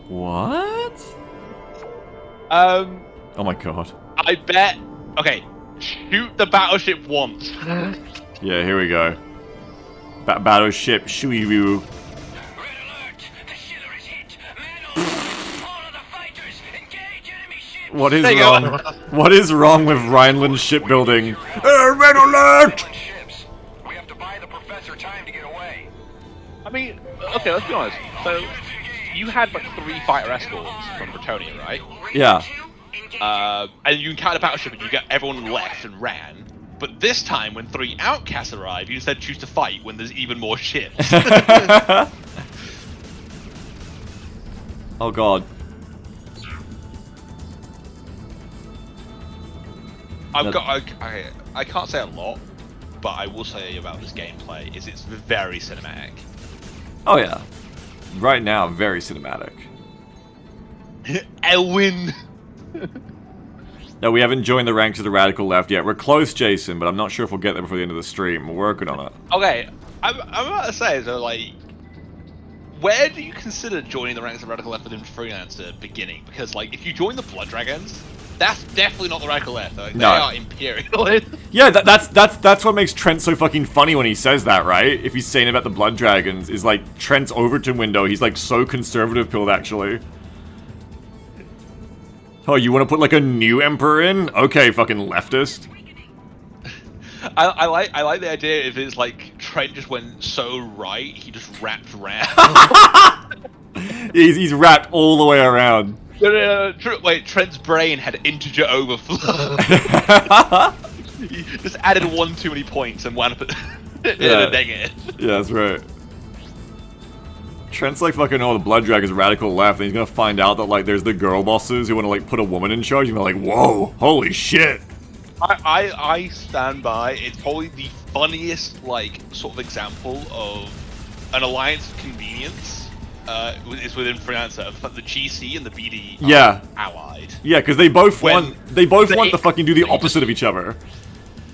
B: What?
D: Oh
B: my god.
D: I bet. Okay, shoot the battleship once.
B: Yeah, here we go. Battleship Shuiru.
C: Red alert! The shiller is hit! Men all of the fighters, engage enemy ships!
B: What is
D: There you
B: wrong?
D: go.
B: What is wrong with Rhineland shipbuilding? Red alert!
C: Ships. We have to buy the professor time to get away.
D: I mean, okay, let's be honest. So, you had like 3 fighter escorts from Bretonia, right?
B: Yeah.
D: And you encountered a battleship and you got everyone left and ran. But this time, when 3 outcasts arrive, you instead choose to fight when there's even more ships.
B: Oh god.
D: I can't say a lot, but I will say about this gameplay is it's very cinematic.
B: Oh yeah. Right now, very cinematic.
D: Elwyn!
B: No, we haven't joined the ranks of the radical left yet. We're close, Jason, but I'm not sure if we'll get there before the end of the stream. We're working on it.
D: Okay, I'm about to say, so like, where do you consider joining the ranks of radical left within Freelancer beginning? Because like, if you join the Blood Dragons, that's definitely not the radical left. Like,
B: No.
D: They are imperial.
B: Yeah, that's what makes Trent so fucking funny when he says that, right? If he's saying about the Blood Dragons, is like Trent's Overton window. He's like so conservative pilled, actually. Oh, you want to put like a new emperor in? Okay, fucking leftist.
D: I like the idea if it's like Trent just went so right, he just wrapped around.
B: He's wrapped all the way around.
D: Wait, Trent's brain had integer overflow. He just added 1 too many points and wound up at
B: Yeah.
D: a negative.
B: Yeah, that's right. Trent's like fucking, oh, the Blood Dragon's radical left, and he's gonna find out that like there's the girl bosses who want to like put a woman in charge, and they're like, whoa, holy shit.
D: I stand by. It's probably the funniest like sort of example of an alliance of convenience. Is within Freelancer. The GC and the BD are allied.
B: Yeah, because they both
D: When
B: want to fucking do the opposite of each other.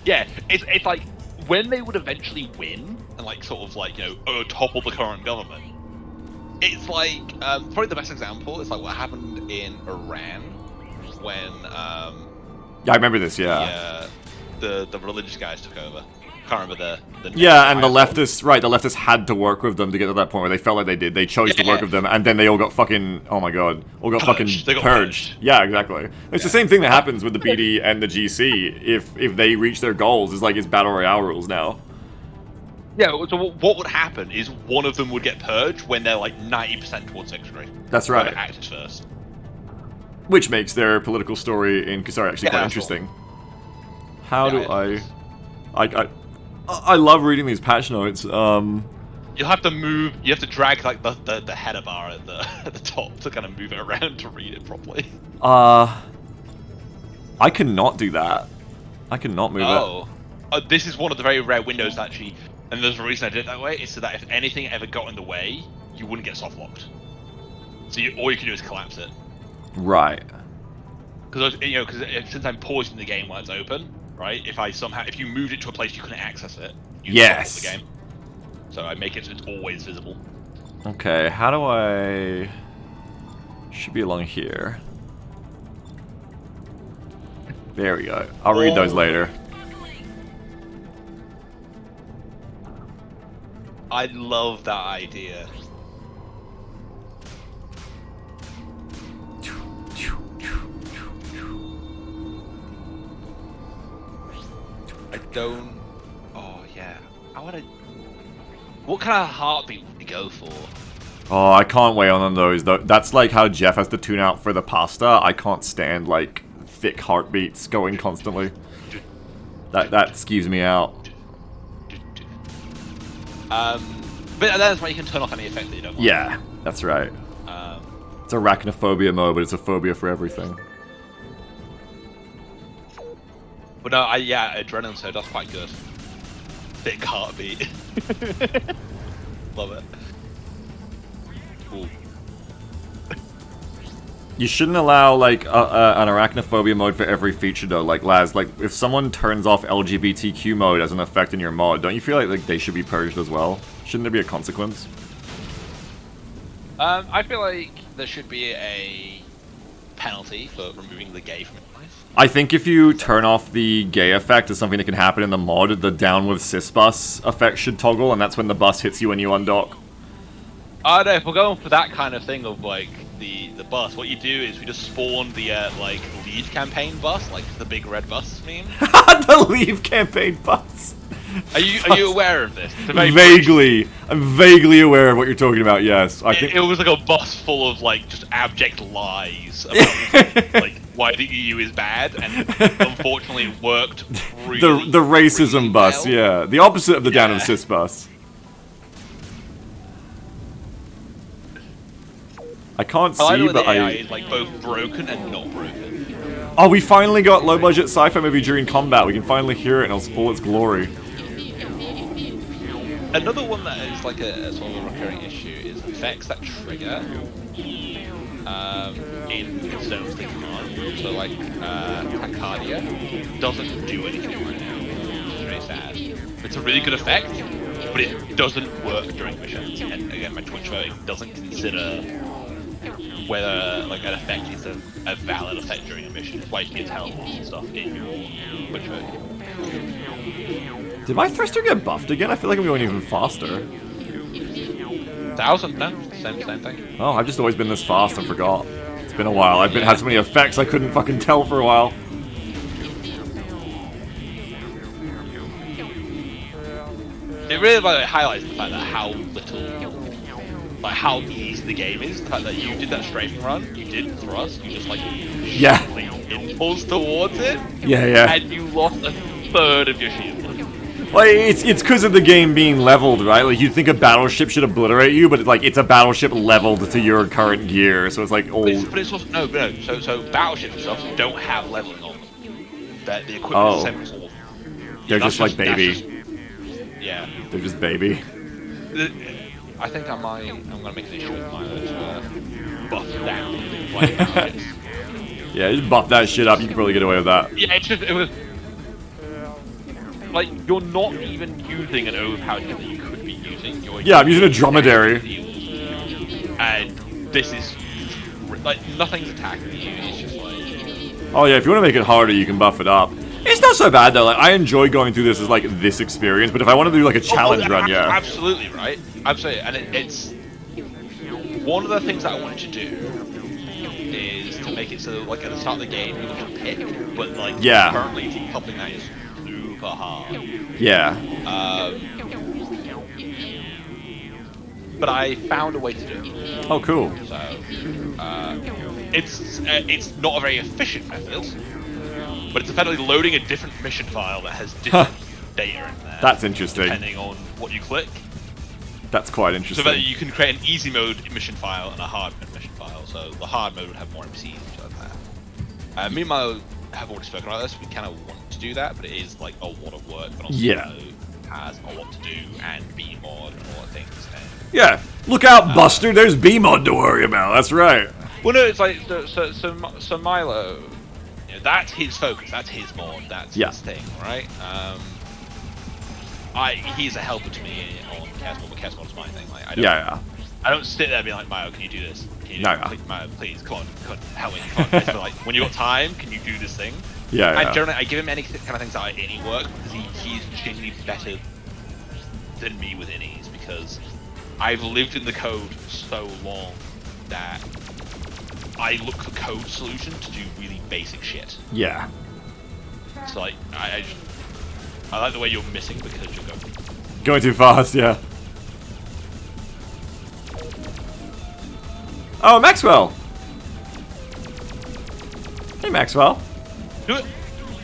D: Yeah, it's like when they would eventually win and like sort of like, you know, topple the current government. It's like probably the best example is like what happened in Iran when
B: Yeah, I remember this. Yeah.
D: The religious guys took over. Can't remember the name.
B: Yeah, and the leftists had to work with them to get to that point where they felt like they did. They chose to work with them, and then they all got fucking, oh my god, all got
D: Purged. They
B: fucking
D: got
B: purged. Yeah, exactly. It's the same thing that happens with the BD and the GC. If they reach their goals, it's like it's battle royale rules now.
D: Yeah, so what would happen is one of them would get purged when they're like 90% towards victory.
B: That's right.
D: Whoever acted first.
B: Which makes their political story in Kasari actually quite
D: that's
B: interesting. How do
D: it
B: I love reading these patch notes.
D: You'll have to move. You have to drag like the header bar at the top to kind of move it around to read it properly.
B: I cannot do that. I cannot move it.
D: This is one of the very rare windows actually, and there's a reason I did it that way. Is so that if anything ever got in the way, you wouldn't get soft locked. So all you can do is collapse it.
B: Right.
D: Because since I'm pausing the game while it's open, right? If you moved it to a place you couldn't access it, you
B: yes.
D: the game. So I make it so it's always visible.
B: Okay, how do I? Should be along here. There we go. I'll read those later.
D: I love that idea. I don't. Oh yeah. How would I? What kind of heartbeat would we go for?
B: Oh, I can't weigh on those. That's like how Jeff has to tune out for the pasta. I can't stand like thick heartbeats going constantly. That skeeves me out.
D: But that's why you can turn off any effect that you don't want.
B: Yeah, that's right. It's arachnophobia mode, but it's a phobia for everything.
D: But no, yeah, adrenaline, so that's quite good. Thick heartbeat. Love it. Cool.
B: You shouldn't allow like an arachnophobia mode for every feature though. Like Laz, like if someone turns off LGBTQ mode as an effect in your mod, don't you feel like they should be purged as well? Shouldn't there be a consequence?
D: I feel like there should be a penalty for removing the gay from your life.
B: I think if you turn off the gay effect as something that can happen in the mod, the down with cis bus effect should toggle, and that's when the bus hits you when you undock.
D: I don't know, if we're going for that kind of thing of like the bus, what you do is we just spawn the like Leave campaign bus, like the big red bus meme.
B: The Leave campaign bus.
D: Are you aware of this? It's a very
B: Vaguely. I'm vaguely aware of what you're talking about, yes. I think
D: it was like a bus full of like just abject lies about like why the EU is bad, and unfortunately it worked really
B: the racism
D: really
B: bus,
D: well.
B: yeah. The opposite of the down
D: Yeah.
B: and cis bus. I can't
D: I
B: see,
D: like
B: but
D: the AI
B: I...
D: is like both broken and not broken.
B: Oh, we finally got low-budget sci-fi movie during combat. We can finally hear it in all its glory.
D: Another one that is like a sort of a recurring issue is effects that trigger in zones they can't. So like Tachycardia doesn't do anything right now, which is very sad. It's a really good effect, but it doesn't work during missions. And again, my Twitch voting doesn't consider whether like an effect is a valid effect during a mission. It's why you can get teleports and stuff in Twitch voting.
B: Did my thruster get buffed again? I feel like I'm going even faster.
D: 1,000? No, same thing.
B: Oh, I've just always been this fast, I forgot. It's been a while. I've had so many effects I couldn't fucking tell for a while.
D: It really like highlights the fact that how little, like how easy the game is. The fact that you did that strafing run, you didn't thrust, you just like impulse towards it,
B: Yeah.
D: and you lost a third of your shield.
B: Well, it's because of the game being leveled, right? Like, you'd think a battleship should obliterate you, but it's a battleship leveled to your current gear, so it's like old.
D: But it's also no. So battleships and stuff don't have leveling on them. That the equipment is the same as all.
B: They're just like baby.
D: Yeah.
B: They're just baby.
D: I think I'm gonna make an issue with mine to buff down. Like, battleships.
B: Yeah, just buff that shit up. You can probably get away with that.
D: Yeah, it was like you're not even using an overpowered gun that you could be using.
B: Yeah, I'm using a dromedary.
D: And this is like nothing's attacking you. It's just like
B: Oh yeah, if you want to make it harder, you can buff it up. It's not so bad though. Like, I enjoy going through this as like this experience, but if I want to do like a challenge run, yeah.
D: Absolutely right. Absolutely, and it's one of the things that I wanted to do is to make it so that, like at the start of the game you can pick, but like currently something that is super hard.
B: Yeah.
D: But I found a way to do it.
B: Oh, cool.
D: So it's not a very efficient method, but it's effectively loading a different mission file that has different data in there.
B: That's interesting.
D: Depending on what you click.
B: That's quite interesting.
D: So that you can create an easy mode mission file and a hard mode mission file. So the hard mode would have more NPCs and stuff like that. Me and Milo have already spoken about this. We kind of want to do that, but it is like a lot of work. But also has a lot to do and BMod and all the things. And,
B: yeah. Look out, Buster. There's BMod to worry about. That's right.
D: Well, no, it's like so Milo. You know, that's his focus. That's his mod. That's his thing, right? He's a helper to me on Casmod, but Casmod is my thing. Like, I don't sit there being like, Milo, can you do this? Can you do this? Milo, please, come on, help me. Come on. It's like, when you got time, can you do this thing? And generally, I give him any kind of things that are any work because he's genuinely better than me with innies because I've lived in the code so long that I look for code solutions to do really basic shit.
B: Yeah.
D: So like, I like the way you're missing because you're
B: Going too fast, yeah. Oh, Maxwell! Hey, Maxwell.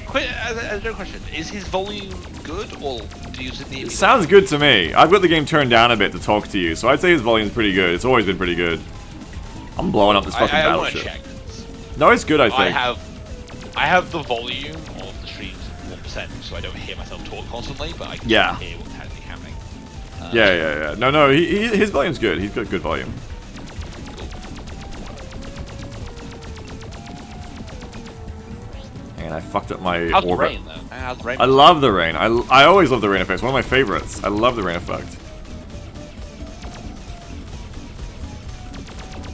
D: Quick, as a question, is his volume good, or do you need?
B: It sounds good to me. I've got the game turned down a bit to talk to you, so I'd say his volume's pretty good. It's always been pretty good. I'm blowing up this fucking
D: I want to
B: battleship.
D: check.
B: No, it's good, I think.
D: I have the volume of the streams at 1%, so I don't hear myself talk constantly, but I can hear what's actually happening.
B: Yeah. No, his volume's good. He's got good volume. And I fucked up my
D: How's the
B: orbit.
D: rain, though? How's the rain?
B: I love the rain. I always love the rain effect. It's one of my favorites. I love the rain effect.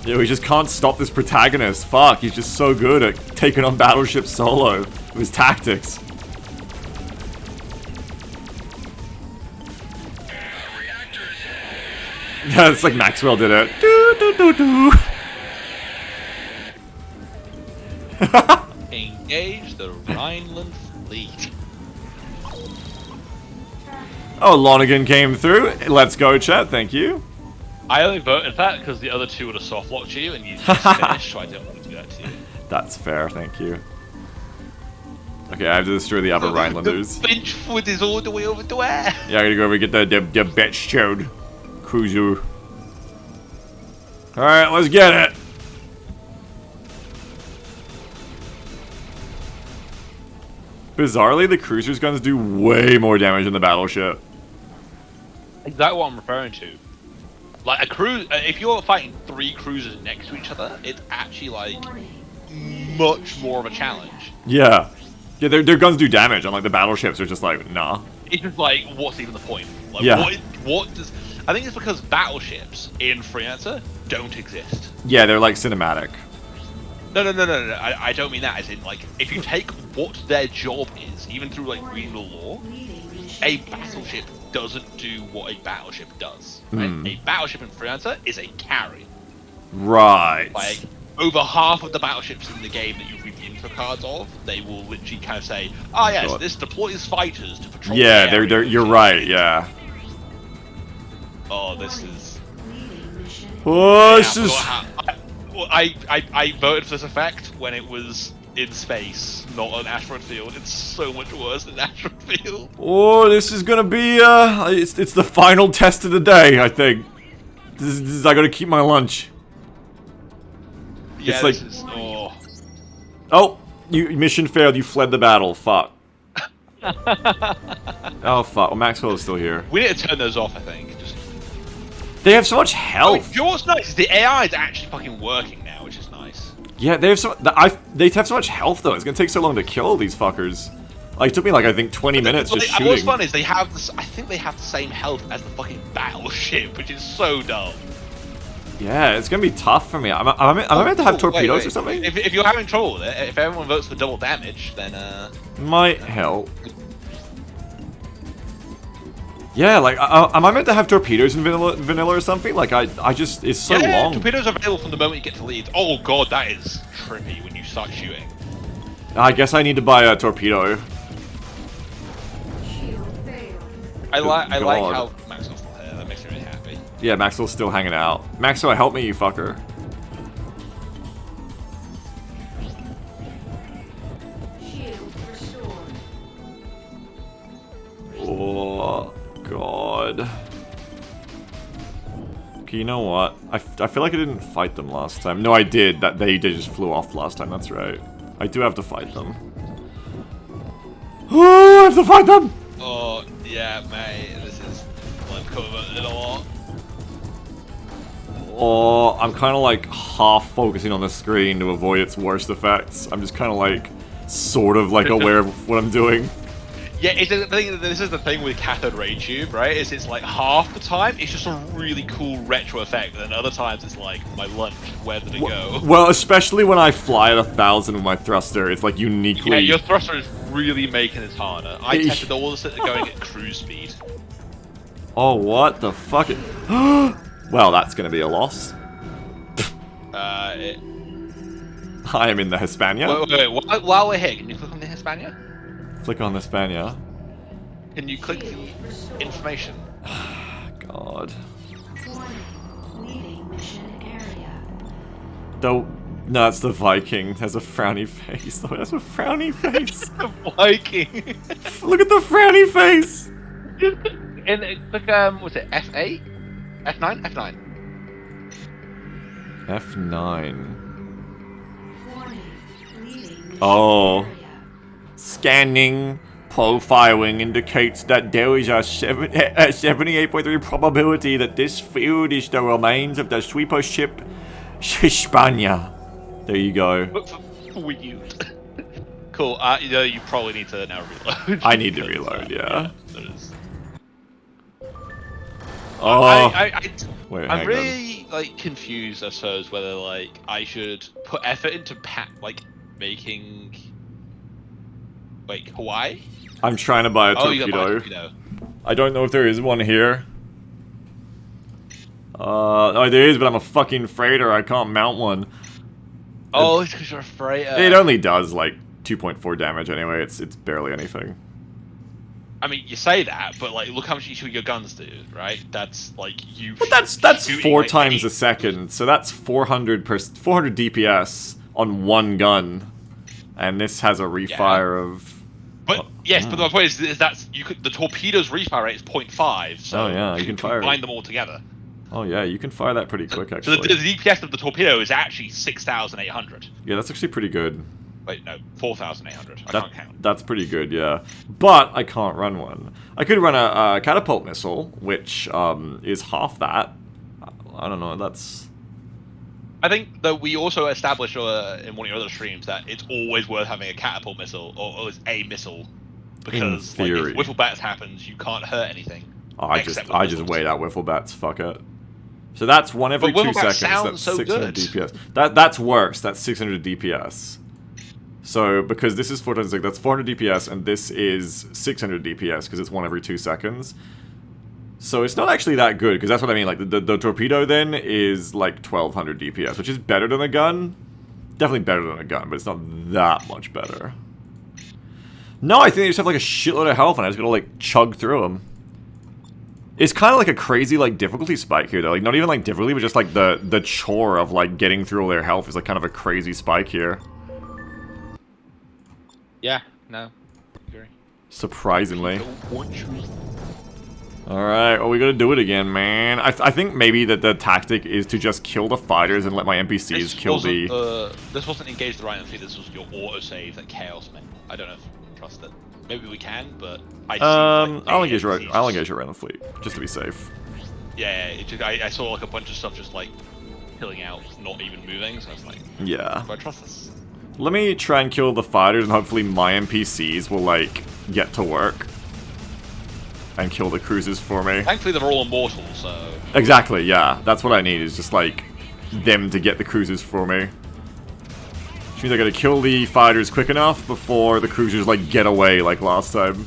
B: Yeah, we just can't stop this protagonist. Fuck, he's just so good at taking on battleships solo with his tactics. Yeah, it's like Maxwell did it.
D: Engage the Rhineland fleet.
B: Oh, Lonergan came through. Let's go, chat. Thank you.
D: I only voted that because the other two would have soft locked you and you just finished, so I didn't want to do that to you.
B: That's fair. Thank you. Okay, I have to destroy the other Rhinelanders.
D: The bench foot is all the way over to where?
B: Yeah, I gotta go over and get the bitch chode cruiser. Alright, let's get it. Bizarrely, the cruiser's guns do way more damage than the battleship.
D: Exactly what I'm referring to. Like a cruise, if you're fighting 3 cruisers next to each other, it's actually like much more of a challenge.
B: Yeah. Yeah, their guns do damage, and like the battleships are just like, nah.
D: It's just like, what's even the point? Like,
B: Yeah.
D: What does? I think it's because battleships in Freelancer don't exist.
B: Yeah, they're like cinematic.
D: No. I don't mean that. As in, like, if you take what their job is, even through like reading the lore, a battleship doesn't do what a battleship does. Right? A battleship in Freelancer is a carry.
B: Right.
D: Like, over half of the battleships in the game that you read the intro cards of, they will literally kind of say, "Ah, yes,
B: God.
D: this deploys fighters to patrol."
B: Yeah,
D: the area."
B: they're you're right, yeah.
D: Oh, this is.
B: Oh,
D: Yeah,
B: it's just...
D: I voted for this effect when it was in space, not on asteroid field. It's so much worse than asteroid field.
B: Oh, this is gonna be, it's the final test of the day, I think. This is I gotta keep my lunch.
D: Yeah,
B: It's like-
D: this is. Oh.
B: Oh, mission failed, you fled the battle, fuck. Oh, fuck, well, Maxwell is still here.
D: We need to turn those off, I think. Just.
B: They have so much
D: Oh,
B: health!
D: you know what's nice is the AI is actually fucking working now, which is nice.
B: Yeah, they have they have so much health, though, it's gonna take so long to kill these fuckers. Like, it took me, like, I think 20 minutes just shooting.
D: What's fun is they have this. I think they have the same health as the fucking battleship, which is so dumb.
B: Yeah, it's gonna be tough for me. Am I meant to have torpedoes or something?
D: If you're having trouble with it, if everyone votes for double damage, then
B: Might help. Yeah, like, am I meant to have torpedoes in vanilla or something? Like, I just, it's so
D: yeah,
B: long.
D: torpedoes are available from the moment you get to lead. Oh god, that is trippy when you start shooting.
B: I guess I need to buy a torpedo.
D: I like
B: God.
D: how Maxwell's still here. That makes me really happy.
B: Yeah, Maxwell's still hanging out. Maxwell, help me, you fucker.
F: Shield restored.
B: Oh, God. Okay, you know what? I feel like I didn't fight them last time. No, I did. They just flew off last time. That's right. I do have to fight them. Oh, I have to fight them!
D: Oh yeah, mate. This is I've covered it a lot.
B: Oh, I'm kind of like half focusing on the screen to avoid its worst effects. I'm just kind of like, sort of like aware of what I'm doing.
D: Yeah, it's the thing. This is the thing with cathode ray tube, right? Is it's like half the time it's just a really cool retro effect, and then other times it's like my lunch. Where did it go?
B: Well, especially when I fly at 1,000 with my thruster, it's like uniquely.
D: Yeah, your thruster is really making it harder. I tested all this going at cruise speed.
B: Oh, what the fuck? Well, that's gonna be a loss. I am in the Hispania.
D: Wait. While we're here, can you click on the Hispania?
B: Click on the Hispania.
D: Can you click
F: Shield restored.
D: information?
B: God.
F: Warning. Leaving mission area.
B: No, it's the Viking. Has a frowny face. Oh, that's a frowny face.
D: The Viking.
B: Look at the frowny face.
D: And click was it F8? F9? F9.
B: F9.
F: Warning. Leaving mission
B: Oh.
F: area.
B: Scanning. Profiling indicates that there is a 78.3 probability that this field is the remains of the sweeper ship Hispania. There you go.
D: Weird. Cool. You probably need to now reload.
B: I need to reload, yeah.
D: That is.
B: Oh, wait, hang
D: I'm
B: on.
D: really like confused, I suppose, whether like I should put effort into making like Hawaii.
B: I'm trying to buy a
D: Oh, you got
B: torpedo.
D: my torpedo.
B: I don't know if there is one here. Oh, there is, but I'm a fucking freighter. I can't mount one.
D: Oh, it's because you're a freighter.
B: It only does like 2.4 damage anyway. It's barely anything.
D: I mean, you say that, but like, look how much each of your guns do, right? That's like you.
B: But that's
D: shooting,
B: 4
D: like,
B: times
D: any-
B: a second, so that's 400 DPS on one gun, and this has a refire of.
D: But yes, but my point is that's the torpedo's refire rate is 0.5, so
B: Oh, yeah, you can fire-
D: combine them all together.
B: Oh yeah, you can fire that pretty quick
D: So
B: actually.
D: the DPS of the torpedo is actually 6,800.
B: Yeah, that's actually pretty good.
D: Wait, no, 4,800. I can't count.
B: That's pretty good, yeah. But I can't run one. I could run a catapult missile, which is half that. I don't know. That's.
D: I think that we also established in one of your other streams that it's always worth having a catapult missile or as a missile because like,
B: theory.
D: if wiffle bats happens, you can't hurt anything.
B: I
D: except
B: just
D: with
B: I
D: missiles.
B: just wait out wiffle bats. Fuck it. So that's one every
D: But
B: 2
D: wiffle bat
B: seconds.
D: sounds
B: That's
D: so
B: 600
D: good.
B: DPS. That's worse. That's 600 DPS. So because this is 4 times 6, that's 400 DPS, and this is 600 DPS because it's one every 2 seconds. So it's not actually that good, because that's what I mean. Like the torpedo then is like 1200 DPS, which is better than a gun. Definitely better than a gun, but it's not that much better. No, I think they just have like a shitload of health, and I just gotta like chug through them. It's kind of like a crazy like difficulty spike here, though. Like not even like difficulty, but just like the chore of like getting through all their health is like kind of a crazy spike here.
D: Yeah, no. Agree.
B: Surprisingly. Alright, well we gotta do it again, man. I think maybe that the tactic is to just kill the fighters and let my NPCs kill the...
D: This wasn't engage the right feed, this was your autosave that Chaos meant. I don't know if you trust it. Maybe we can, but
B: I'll engage your random fleet, just to be safe.
D: Yeah, I saw like a bunch of stuff just like killing out, not even moving, so I was like,
B: Yeah.
D: do I trust this?
B: Let me try and kill the fighters, and hopefully my NPCs will, like, get to work. And kill the cruisers for me.
D: Thankfully they're all immortal, so...
B: Exactly, yeah. That's what I need, is just, like, them to get the cruisers for me. Which means I gotta kill the fighters quick enough before the cruisers, like, get away like last time.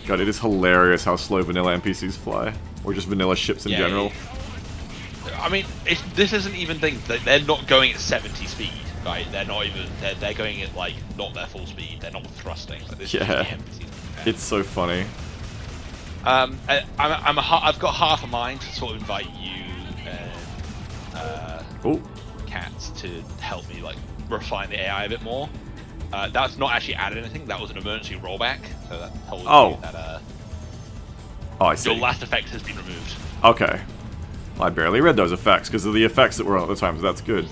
B: God, it is hilarious how slow vanilla NPCs fly. Or just vanilla ships in general.
D: I mean, this isn't even things. They're not going at 70 speed, right? They're not even. They're going at like not their full speed. They're not thrusting. Like, this is
B: Yeah.
D: the NPCs.
B: It's so funny.
D: I've got half a mind to sort of invite you and
B: Oh,
D: Cats to help me like refine the AI a bit more. That's not actually added anything. That was an emergency rollback. So that told you that
B: oh, I see.
D: your last effect has been removed.
B: Okay. I barely read those effects because of the effects that were on at the time, so that's good.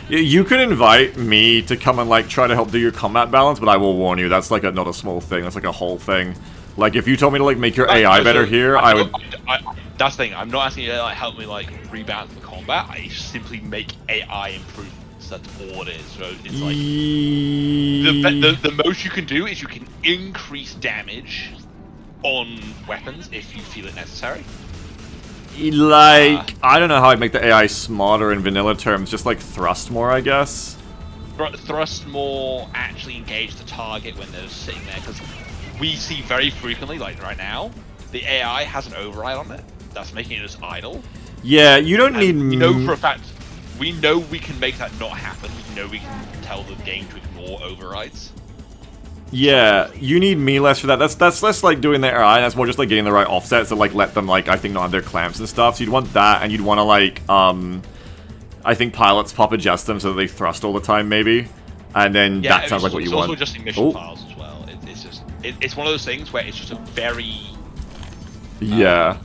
B: You could invite me to come and like try to help do your combat balance, but I will warn you, that's like not a small thing, that's like a whole thing. Like if you told me to like make your AI better here, I would...
D: That's the thing, I'm not asking you to like, help me like rebalance the combat, I simply make AI improvements, that's all it is. So it's like... The most you can do is you can increase damage on weapons if you feel it necessary.
B: Like, I don't know how I'd make the AI smarter in vanilla terms, just like thrust more, I guess.
D: Thrust more, actually engage the target when they're sitting there, because we see very frequently, like right now, the AI has an override on it, that's making it just idle.
B: Yeah, you don't need...
D: We know for a fact, we know we can make that not happen, we know we can tell the game to ignore overrides.
B: Yeah, you need me less for that. That's less like doing the AI, that's more just like getting the right offsets to like let them like I think not have their clamps and stuff. So you'd want that, and you'd want to like I think pilots pop adjust them so that they thrust all the time maybe, and then
D: Yeah,
B: that sounds like what you
D: it's
B: want.
D: also adjusting mission
B: Oh.
D: files as well. It's just it's one of those things where it's just a very
B: Yeah.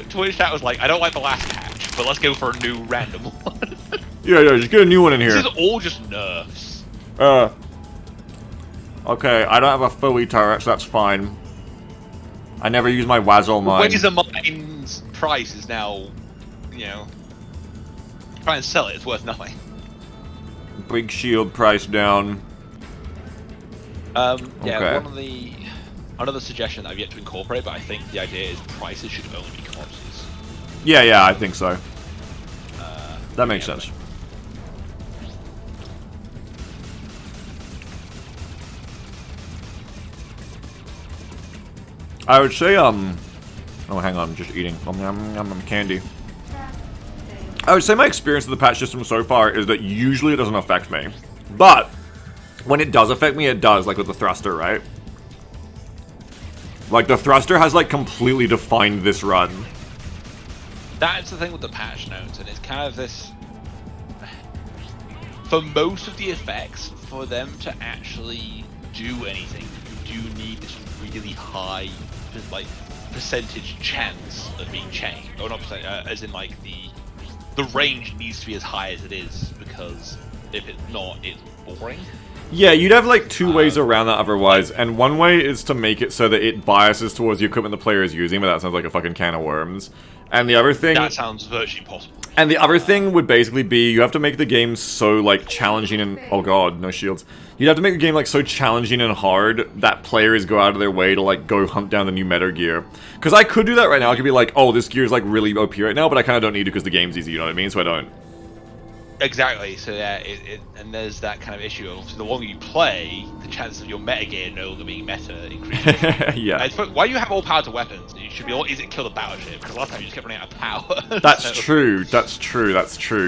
D: Twitch chat was like, I don't like the last patch, but let's go for a new random one.
B: Yeah, just get a new one in here.
D: This is all just nerfs.
B: Okay, I don't have a Philly turret, so that's fine. I never use my Wazzle mine.
D: Wazer Mine's price is now, you know, try and sell it, it's worth nothing.
B: Big shield price down.
D: Yeah,
B: Okay.
D: another suggestion that I've yet to incorporate, but I think the idea is prices should only be corpses.
B: Yeah, I think so. That makes sense. I would say, oh, hang on, I'm just eating. Candy. I would say my experience with the patch system so far is that usually it doesn't affect me. But, when it does affect me, it does, like with the thruster, right? Like, the thruster has, like, completely defined this run.
D: That's the thing with the patch notes, and it's kind of this... For most of the effects, for them to actually do anything, you do need this really high, like, percentage chance of being changed. Or not percent, as in, like, the range needs to be as high as it is, because if it's not, it's boring.
B: Yeah, you'd have like two ways around that otherwise, and one way is to make it so that it biases towards the equipment the player is using, but that sounds like a fucking can of worms. And the other thing...
D: That sounds virtually impossible.
B: And the other thing would basically be, you have to make the game so, like, challenging and... Oh god, no shields. You'd have to make the game, like, so challenging and hard that players go out of their way to, like, go hunt down the new meta gear. Because I could do that right now, I could be like, oh, this gear is, like, really OP right now, but I kind of don't need it because the game's easy, you know what I mean? So I don't.
D: Exactly, so yeah, and there's that kind of issue of, so the longer you play, the chances of your meta gear no longer being meta increases.
B: Yeah.
D: Why you have all power to weapons? You should be all easy to kill the battleship, because last time you just kept running out of power.
B: That's true, that's true,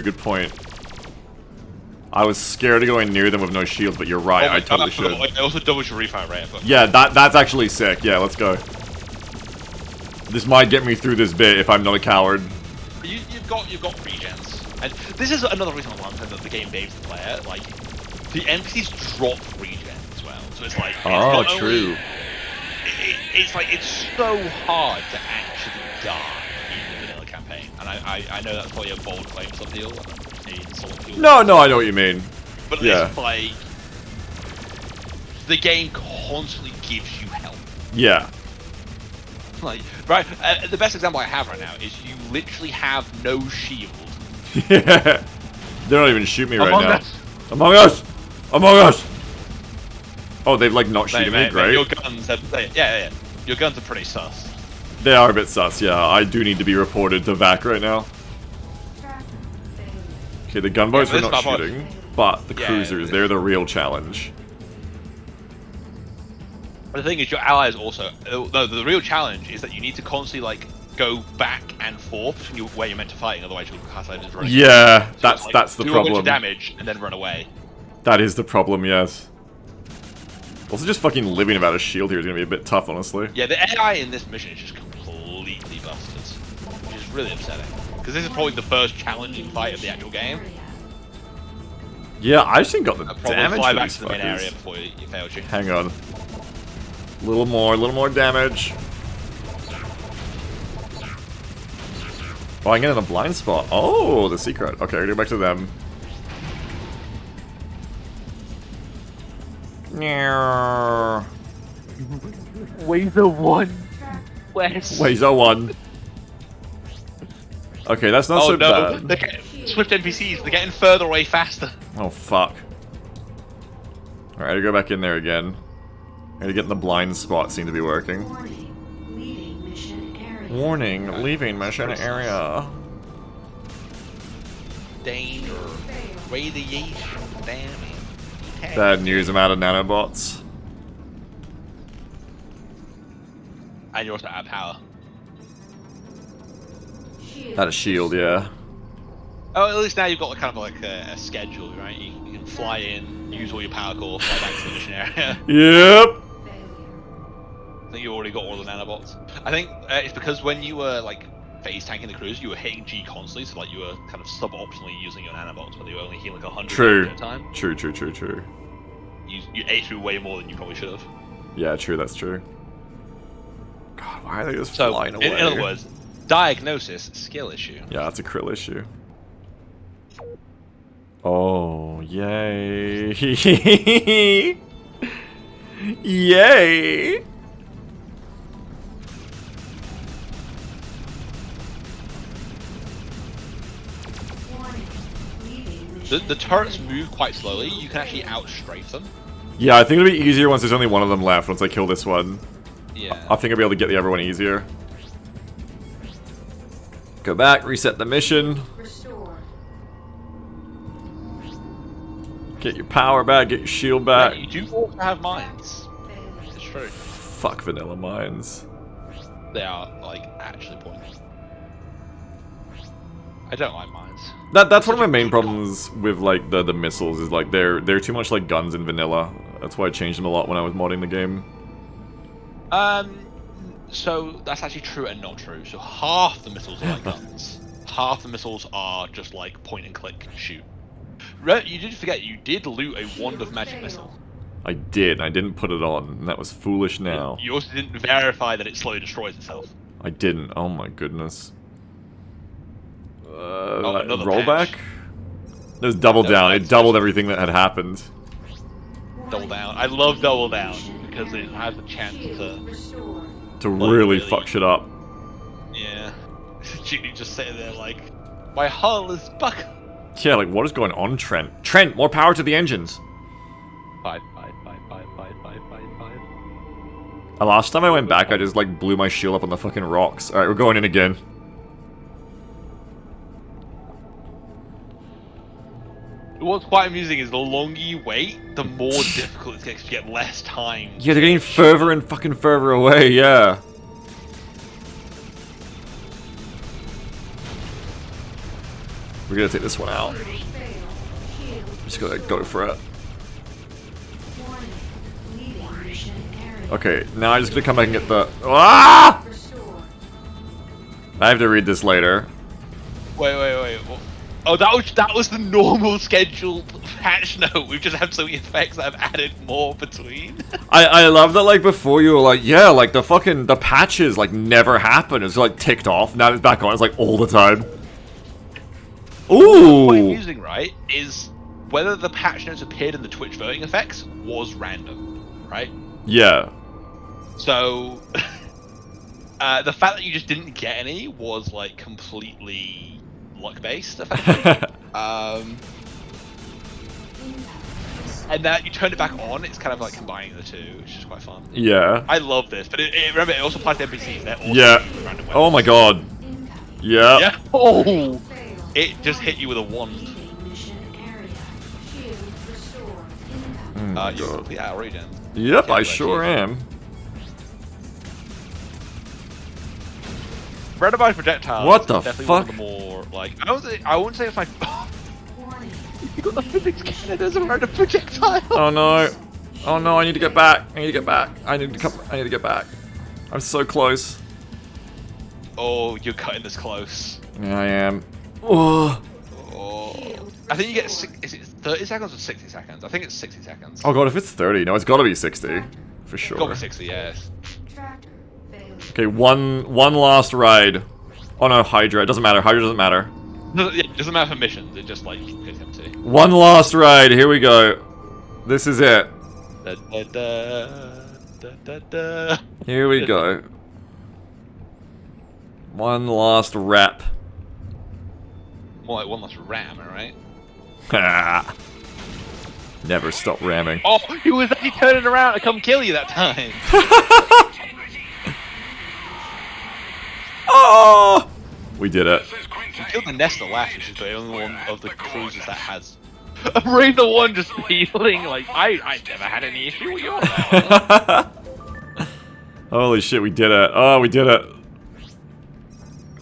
B: good point. I was scared of going near them with no shields, but you're right, I totally should.
D: I also doubled your refire rate. But...
B: Yeah, that's actually sick, yeah, let's go. This might get me through this bit if I'm not a coward.
D: You've got regens. And this is another reason why I'm saying that the game baits the player. Like, the NPCs drop regen as well, so it's like...
B: Oh,
D: it's
B: true.
D: It's like, it's so hard to actually die in the vanilla campaign. And I know that's probably a bold claim for some people.
B: No, I know what you mean.
D: But
B: yeah.
D: It's like... The game constantly gives you help.
B: Yeah.
D: Like, right, the best example I have right now is you literally have no shield.
B: Yeah. They don't even shoot me right
D: Among
B: now.
D: Us.
B: Among Us! Among Us! Oh, they've like not shooting me, great.
D: Your guns are, yeah. Your guns are pretty sus.
B: They are a bit sus, yeah. I do need to be reported to VAC right now. Okay, the gunboats are not shooting, but the cruisers, they're the real challenge.
D: But the thing is, your allies also... No, the real challenge is that you need to constantly, like, go back and forth where you're meant to fighting, otherwise you'll cast items running.
B: Yeah,
D: so
B: that's the problem.
D: Do a bunch of damage and then run away.
B: That is the problem, yes. Also, just fucking living without a shield here is gonna be a bit tough, honestly.
D: Yeah, the AI in this mission is just completely busted, which is really upsetting. Because this is probably the first challenging fight of the actual game.
B: Yeah, I just ain't got the
D: Probably
B: damage
D: fly
B: for
D: back
B: these
D: to the main area
B: fuckers.
D: before you failed you.
B: Hang on. A little more damage. Oh, I'm getting a blind spot. Oh, the secret. Okay, we'll go back to them.
D: Wazer 1. West.
B: Wazer 1. Okay, that's not so bad.
D: They're getting, Swift NPCs, they're getting further away faster.
B: Oh, fuck. Alright, I'll go back in there again. Gotta get in the blind spot, seem to be working.
F: Leaving mission area.
B: Warning, leaving mission area.
D: Danger. Radiation damage.
B: Bad news, I'm out of nanobots.
D: And you're also out of power.
B: Out of shield, yeah.
D: Oh, at least now you've got kind of like a schedule, right? You can fly in, use all your power core, fly back to the mission area.
B: Yep.
D: I think you already got all the nanobots. I think it's because when you were like phase tanking the cruise, you were hitting G constantly, so like you were kind of suboptimally using your nanobots, but they were only healing like 100
B: True.
D: at a time.
B: True.
D: You ate through way more than you probably should have.
B: Yeah, true. That's true. God, why are they just
D: So,
B: flying away?
D: in other words, diagnosis, skill issue.
B: Yeah, that's a krill issue. Oh, yay. Yay.
D: The turrets move quite slowly. You can actually outstrafe them.
B: Yeah, I think it'll be easier once there's only one of them left, once I kill this one.
D: Yeah.
B: I think I'll be able to get the other one easier. Go back, reset the mission. Get your power back, get your shield back.
D: Yeah, you do also have mines. It's true.
B: Fuck vanilla mines.
D: They are like actually pointless. I don't like mines.
B: That's one of my main problems with like the missiles is like they're too much like guns in vanilla. That's why I changed them a lot when I was modding the game.
D: So that's actually true and not true. So half the missiles are like guns. Half the missiles are just like point and click shoot. You did forget you did loot a wand of magic missile.
B: I did. I didn't put it on. And that was foolish now.
D: You also didn't verify that it slowly destroys itself.
B: I didn't. Oh my goodness.
D: Another
B: rollback?
D: patch.
B: There's double
D: No,
B: down. It
D: that's
B: doubled everything that had happened.
D: Double down. I love double down because it has a chance to
B: Really fuck shit up.
D: Yeah. Judy just sitting there like, my hull is buckled.
B: Yeah, like what is going on, Trent? Trent, more power to the engines.
D: Five.
B: Last time I went back, I just like blew my shield up on the fucking rocks. Alright, we're going in again.
D: What's quite amusing is the longer you wait, the more difficult it gets to get less time.
B: Yeah, they're getting further and fucking further away, yeah. We're gonna take this one out. Just gotta go for it. Okay, now I'm just gonna come back and get the... Ah! I have to read this later.
D: Wait. Oh, that was the normal scheduled patch note. We've just had so many effects that have added more between.
B: I love that, like, before you were like, yeah, like, the patches, like, never happened. It's, like, ticked off. Now it's back on. It's, like, all the time. Ooh!
D: What's quite amusing, right, is whether the patch notes appeared in the Twitch voting effects was random, right?
B: Yeah.
D: So, the fact that you just didn't get any was, like, completely luck-based, effectively. And that you turn it back on, it's kind of like combining the two, which is quite fun.
B: Yeah.
D: I love this, but remember, it also applies to NPCs. They're also
B: Yeah.
D: random
B: Oh my god. Yeah.
D: Yeah. Oh! It just hit you with a wand. You're complete out already, Dan.
B: Yep, I sure am.
D: Randomizer projectiles.
B: What the
D: is definitely
B: fuck?
D: One of the more like I wouldn't say it's my. You got the physics cannon as a random projectile.
B: Oh no. Oh no, I need to get back. I need to get back. I need to get back. I'm so close.
D: Oh, you're cutting this close.
B: Yeah, I am. Oh.
D: I think you get is it 30 seconds or 60 seconds? I think it's 60 seconds.
B: Oh god, if it's 30, no, it's gotta be 60. For sure.
D: Got me 60, yes.
B: Okay, one last ride. Oh no, Hydra. It doesn't matter. Hydra doesn't matter.
D: It doesn't matter for missions, it just like gets empty.
B: One last ride. Here we go. This is it.
D: Da, da, da, da, da.
B: Here we go. One last rep.
D: More like one less ram, alright?
B: Ha. Never stop ramming.
D: Oh, he was actually turning around to come kill you that time.
B: Oh! We did it.
D: You killed the Nesta last, which is the only one of the cruisers that has. I'm the one just feeling like I never had any issue with yours.
B: Holy shit, we did it. Oh, we did it.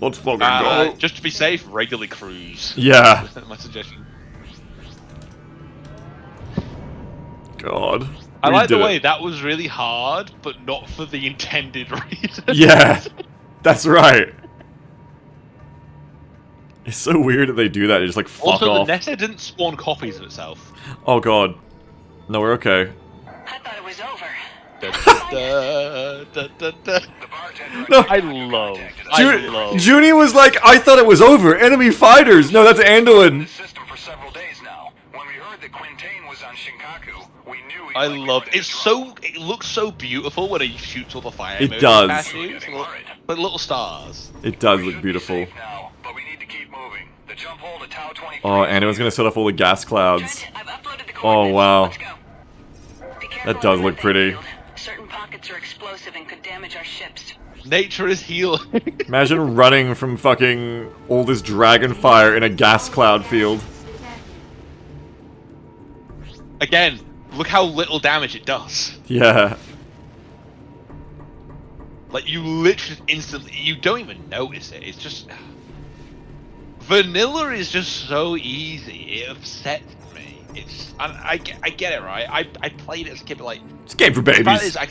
B: Let's fucking go.
D: Just to be safe, regularly cruise.
B: Yeah.
D: My suggestion.
B: God.
D: I
B: We
D: like the
B: did
D: way
B: it.
D: that was really hard, but not for the intended reason.
B: Yeah. That's right. It's so weird that they do that. They just like fuck
D: Also,
B: off.
D: the nest egg didn't spawn copies of itself.
B: Oh god. No, we're okay.
A: I thought it was over.
C: The bartender
B: No.
D: I love.
B: Junie was like, I thought it was over. Enemy fighters. No, that's Anduin.
C: this system for several days now. When we heard that Quintain was on Shinkaku, we knew he
D: I
C: likely
D: love.
C: run into
D: It's
C: trouble.
D: so. It looks so beautiful when he shoots all the fire.
B: It
D: emojis
B: does.
D: past you.
C: We're
D: It's
C: getting worried.
D: like little stars.
B: It does
C: We
B: look
C: should be
B: beautiful.
C: safe now, but we need to keep moving. The jump hole to Tau 23.
B: Oh, Anduin's gonna set off all the gas clouds.
A: Trent, I've uploaded the
B: Oh,
A: coordinates.
B: wow.
A: Let's go. Be careful
B: That does
A: on the
B: look
A: methane
B: pretty.
A: field. Certain pockets are explosive and could damage our ships.
D: Nature is healing.
B: Imagine running from fucking all this dragon fire in a gas cloud field.
D: Again, look how little damage it does.
B: Yeah.
D: Like you literally instantly, you don't even notice it. It's just vanilla is just so easy. It upsets me. It's I get it, right. I played it as a kid, but like
B: It's a game for
D: the fact
B: babies.
D: is I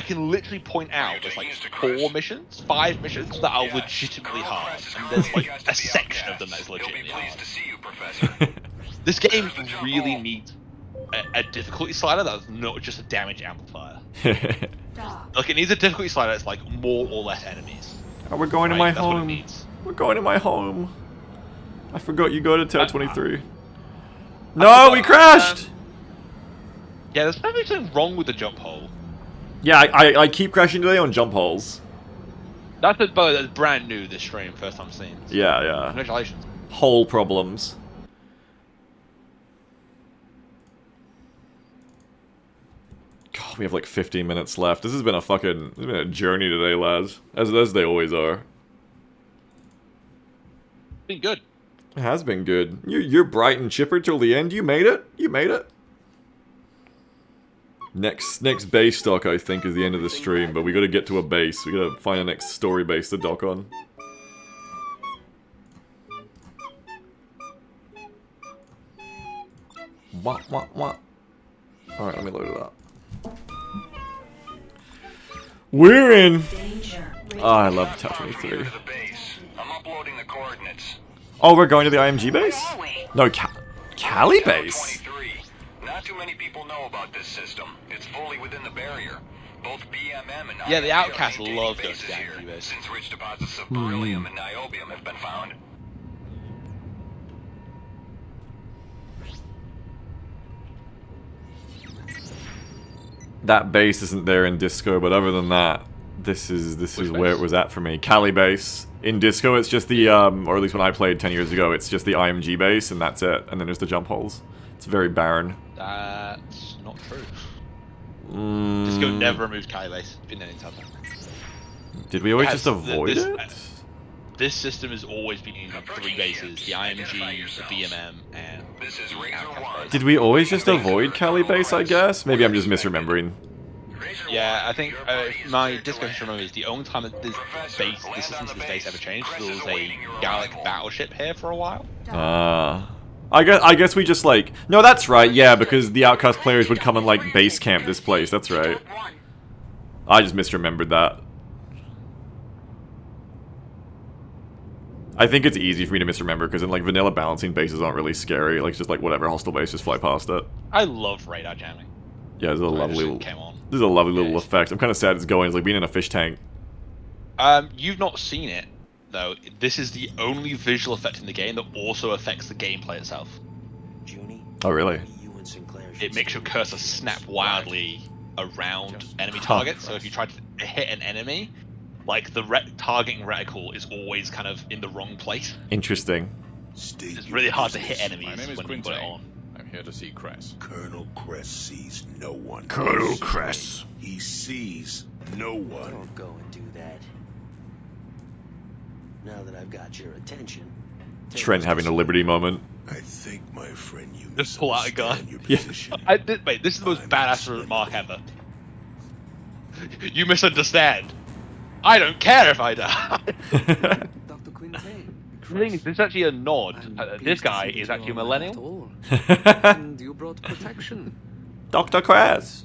D: can literally point out there's like 4 missions, 5 missions that are
C: Yes.
D: legitimately
C: Colonel
D: hard,
C: Kress is
D: and
C: calling
D: there's
C: you
D: like
C: guys to
D: a
C: be
D: section of them
C: outcasts.
D: that's legitimately
C: He'll be pleased
D: hard.
C: to see you, Professor.
D: This game
C: There's the jump
D: really
C: hole.
D: needs a difficulty slider that's not just a damage amplifier.
F: Dock.
D: Like it needs a difficulty slider that's like more or less enemies.
B: Oh, we're going to
D: Right?
B: my
D: That's what it
B: home.
D: needs.
B: We're going to my home. I forgot you go to Tau 23.
D: I
B: No,
D: forgot,
B: we crashed!
D: Yeah, there's definitely something wrong with the jump hole.
B: Yeah, I keep crashing today on jump holes.
D: That's brand new this stream, first time seeing.
B: Yeah, yeah.
D: Congratulations.
B: Hole problems. God, we have like 15 minutes left. This has been a journey today, lads. As they always are.
D: Been good.
B: It has been good. You're bright and chipper till the end. You made it. You made it. Next base dock, I think, is the end of the stream, but we gotta get to a base. We gotta find a next story base to dock on. What? Alright, let me load it up. We're in!
F: Danger.
B: Oh, I love
C: Not
B: Tau
C: far from
B: 23.
C: here to the base. I'm uploading the coordinates.
B: Oh, we're going to the IMG base?
A: Where are we?
B: No, Cali
C: Tau
B: base?
C: 23. Not too many people know about this system. It's fully within the barrier. Both BMM and
D: Yeah, the
C: IMG are
D: outcasts
C: maintaining
D: love going
C: bases
D: to the
C: here,
D: IMG base.
C: since rich deposits of beryllium and niobium have been found.
B: That base isn't there in Disco, but other than that, this is where it was at for me. Cali base. In Disco, it's just the, or at least when I played 10 years ago, it's just the IMG base, and that's it. And then there's the jump holes. It's very barren.
D: That's not true.
B: Mm,
D: Disco never removed Kali base. Been there inside that.
B: Did we always
D: has
B: just avoid
D: this-
B: it?
D: This system has always been 3 bases: the IMG, the BMM, and
C: This is
D: the
C: Razor
D: outcast
C: 1.
D: base.
B: Did we always just avoid Cali base, I guess? Maybe I'm just misremembering.
C: Razor
D: Yeah,
C: 1,
D: I think
C: your buddy is
D: my
C: cleared to
D: Disco
C: land.
D: history is the only time that this
C: Professor,
D: base,
C: land
D: the system
C: on
D: to
C: the
D: this base
C: base.
D: ever changed.
C: Chris
D: There
C: is
D: was a
C: awaiting your
D: Gallic
C: arrival.
D: battleship here for a while.
B: I guess we just like... No, that's right, yeah, because the Outcast players would come and like base camp this place, that's right.
A: Jump 1.
B: I just misremembered that. I think it's easy for me to misremember, because in like vanilla balancing bases aren't really scary, like it's just like whatever, hostile base, just fly past it.
D: I love radar jamming.
B: Yeah, there's a lovely
D: Just
B: little...
D: came on.
B: This is a lovely
D: Yeah,
B: little
D: it's-
B: effect. I'm kind of sad it's going, it's like being in a fish tank.
D: You've not seen it though. This is the only visual effect in the game that also affects the gameplay itself.
G: Junie,
B: Oh, really?
G: you and Sinclair should
D: It makes your
G: stay
D: cursor
G: away.
D: snap wildly around enemy
B: Huh.
D: targets. So if you try to hit an enemy, like the targeting reticle is always kind of in the wrong place.
B: Interesting.
G: State
D: It's
G: your
D: really hard to hit
G: business.
D: enemies
H: My name is
D: when you put it
H: Quintain.
D: on.
H: I'm here to see Kress.
G: Colonel Kress sees no one.
B: Colonel Kress.
G: He sees no one.
I: Don't go and do that. Now that I've got your attention. take
B: Trent
I: us
B: having
I: to
B: a Liberty moment.
G: I think, my friend, you
D: Just pull out a gun.
G: misunderstand
B: Yeah.
G: your position.
D: Mate, this is the most
G: I'm
D: badass remark ever. You misunderstand. I don't care if I die.
H: Dr. Quintain.
D: The thing is, this is actually a nod. This guy is actually a millennial.
H: And you brought protection.
B: Dr. Kress.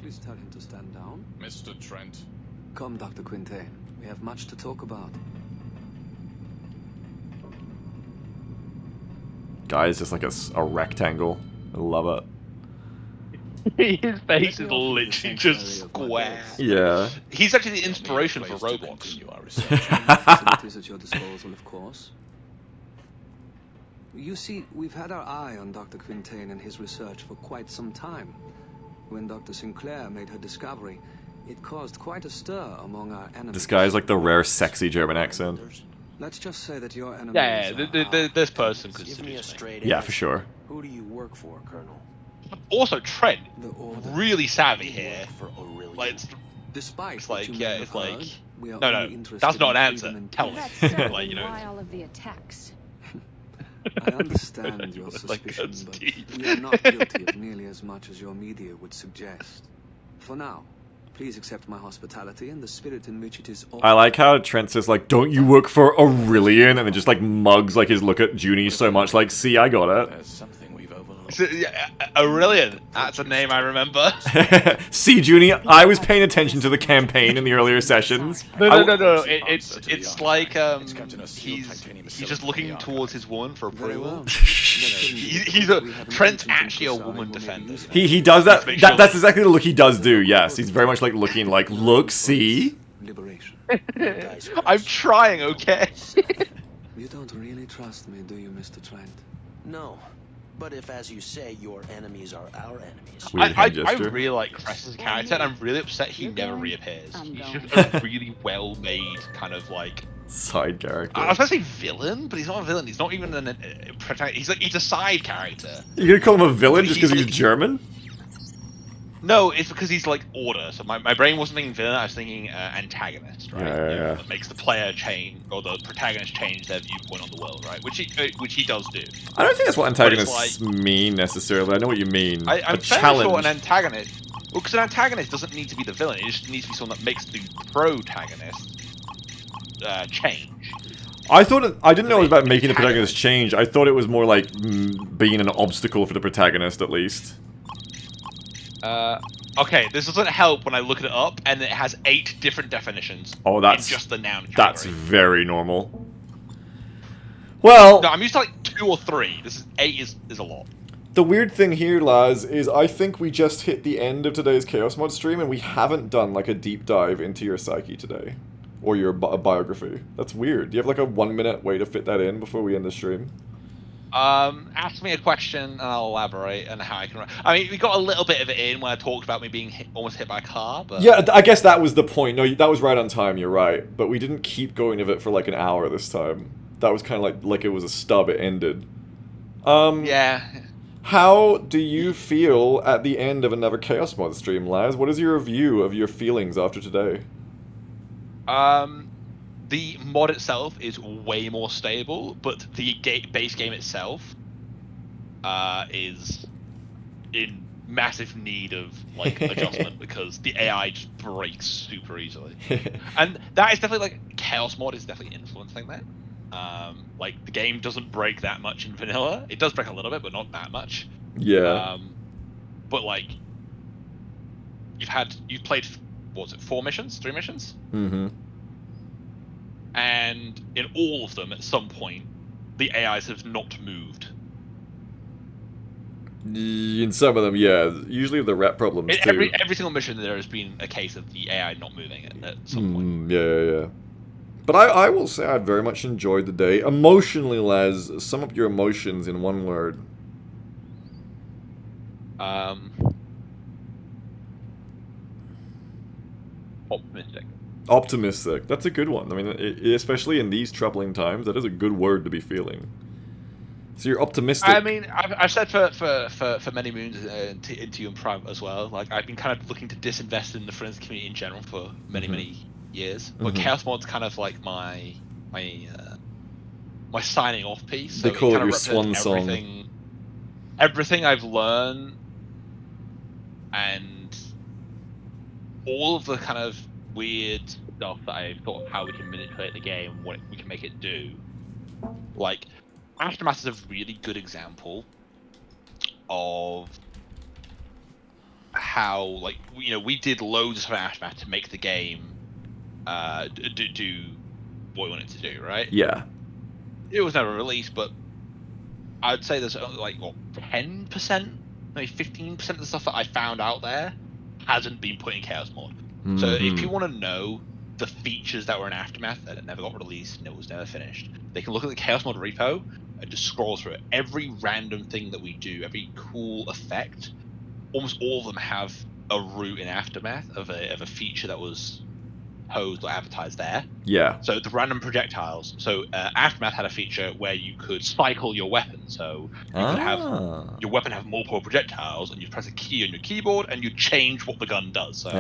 H: Please tell him to stand down.
C: Mr. Trent.
H: Come, Dr. Quintain. We have much to talk about.
B: Guy is just like a rectangle. I love it.
D: His face is literally just square.
B: Yeah.
D: He's actually the inspiration for Roblox.
H: Facilities at your disposal, of course. You see, we've had our eye on Dr. Quintain and his research for quite some time. When Dr. Sinclair made her discovery, it caused quite a stir among our enemies.
B: This guy's like the rare sexy German accent.
H: Let's just say that your enemies
D: Yeah, this person could
I: Give me a straight
B: Yeah,
I: answer.
B: for sure.
I: Who do you work for, Colonel?
D: Also, Trent,
H: the order.
D: really savvy here.
I: Work for Aurelian.
D: Like,
H: Despite
D: it's
H: what
D: like,
H: you
D: yeah,
H: may
D: it's
H: have
D: like,
H: heard, we are
D: no,
H: only
D: no,
H: interested
D: that's not
H: in
D: an
H: freedom
D: answer.
H: and
D: Tell
H: peace.
D: me.
J: That's certainly
D: Like, you know,
J: why all of the attacks.
H: I understand your
D: Like
H: suspicion,
D: guns
H: but
D: deep.
H: we are not guilty of nearly as much as your media would suggest. For now, please accept my hospitality and the spirit in which it is all.
B: I like how Trent says like, "Don't you work for Aurelian?" and then just like mugs like his look at Junie so much. Like, see, I got it.
C: There's something we've overlooked.
D: So, yeah, Aurelian, that's a name I remember.
B: See, Junie, I was paying attention to the campaign in the earlier sessions.
D: No. It's like he's just looking towards his woman for
H: Very well.
D: approval. Trent's actually a woman defender.
B: He does that.
D: Make sure
B: That's exactly the look he does do. Yes, he's very much like looking like, look, see.
H: Liberation.
D: I'm trying, okay?
H: You don't really trust me, do you, Mr. Trent?
I: No. But if, as you say, your enemies are our enemies.
B: Weird
D: I
B: hand gesture.
D: really like Cress's character, and I'm really upset he never reappears. He's just a really well-made kind of like.
B: Side character.
D: I was gonna say villain, but he's not a villain. He's not even an protagonist. He's a side character.
B: You gonna call him a villain just because he's German?
D: No, it's because he's like order. So my brain wasn't thinking villain. I was thinking antagonist, right?
B: Yeah.
D: That makes the player change or the protagonist change their viewpoint on the world, right? Which he does do.
B: I don't think that's what
D: But it's
B: antagonists mean necessarily. I know what you mean.
D: I'm
B: a
D: fairly
B: challenge.
D: sure an antagonist. Well, because an antagonist doesn't need to be the villain. It just needs to be someone that makes the protagonist change.
B: I thought I didn't know it was about making the protagonist change. I thought it was more like being an obstacle for the protagonist, at least.
D: Okay, this doesn't help when I look it up, and it has 8 different definitions.
B: Oh, that's
D: in just the noun category.
B: That's very normal. Well,
D: No, I'm used to like 2 or 3. This is 8 is a lot.
B: the weird thing here, Laz, is I think we just hit the end of today's Chaos Mod stream, and we haven't done like a deep dive into your psyche today, or your biography. That's weird. Do you have like a 1-minute way to fit that in before we end the stream?
D: Ask me a question and I'll elaborate on how I can. I mean, we got a little bit of it in when I talked about me being almost hit by a car, but
B: Yeah, I guess that was the point. No, that was right on time. You're right, but we didn't keep going of it for like an hour this time. That was kind of like it was a stub. It ended.
D: yeah.
B: How do you feel at the end of another Chaos Mod stream, Laz? What is your review of your feelings after today?
D: The mod itself is way more stable, but the base game itself is in massive need of like adjustment because the AI just breaks super easily, and that is definitely like Chaos Mod is definitely influencing that. Like the game doesn't break that much in vanilla. It does break a little bit, but not that much.
B: Yeah.
D: But like you've played, what was it, 4 missions, 3 missions?
B: Mm-hmm.
D: And in all of them, at some point, the AIs have not moved.
B: In some of them, yeah. Usually the rep problems
D: In
B: too.
D: every single mission, there has been a case of the AI not moving at some point.
B: Yeah. But I will say I very much enjoyed the day. Emotionally, Les, sum up your emotions in one word.
D: Optimistic.
B: Optimistic. That's a good one. I mean, especially in these troubling times, that is a good word to be feeling. So you're optimistic.
D: I mean, I've said for many moons into you and Prime as well. Like I've been kind of looking to disinvest in the Friends community in general for many years. But Chaos Mod's kind of like my signing off piece.
B: They
D: so
B: call it
D: kind of
B: your swan
D: song. Everything I've learned and all of the kind of weird stuff that I thought of how we can manipulate the game, what we can make it do. Like, Aftermath is a really good example of how, like, we did loads of Aftermath to make the game do what we wanted to do, right?
B: Yeah.
D: It was never released, but I'd say there's only like 10%, maybe 15% of the stuff that I found out there hasn't been put in Chaos Mod. So if you want to know the features that were in Aftermath that never got released and it was never finished, they can look at the Chaos Mod repo and just scroll through it. Every random thing that we do, every cool effect, almost all of them have a root in Aftermath of a feature that was posed or advertised there.
B: Yeah.
D: So the random projectiles. So Aftermath had a feature where you could cycle your weapon. So you could have your weapon have multiple projectiles, and you press a key on your keyboard, and you change what the gun does. So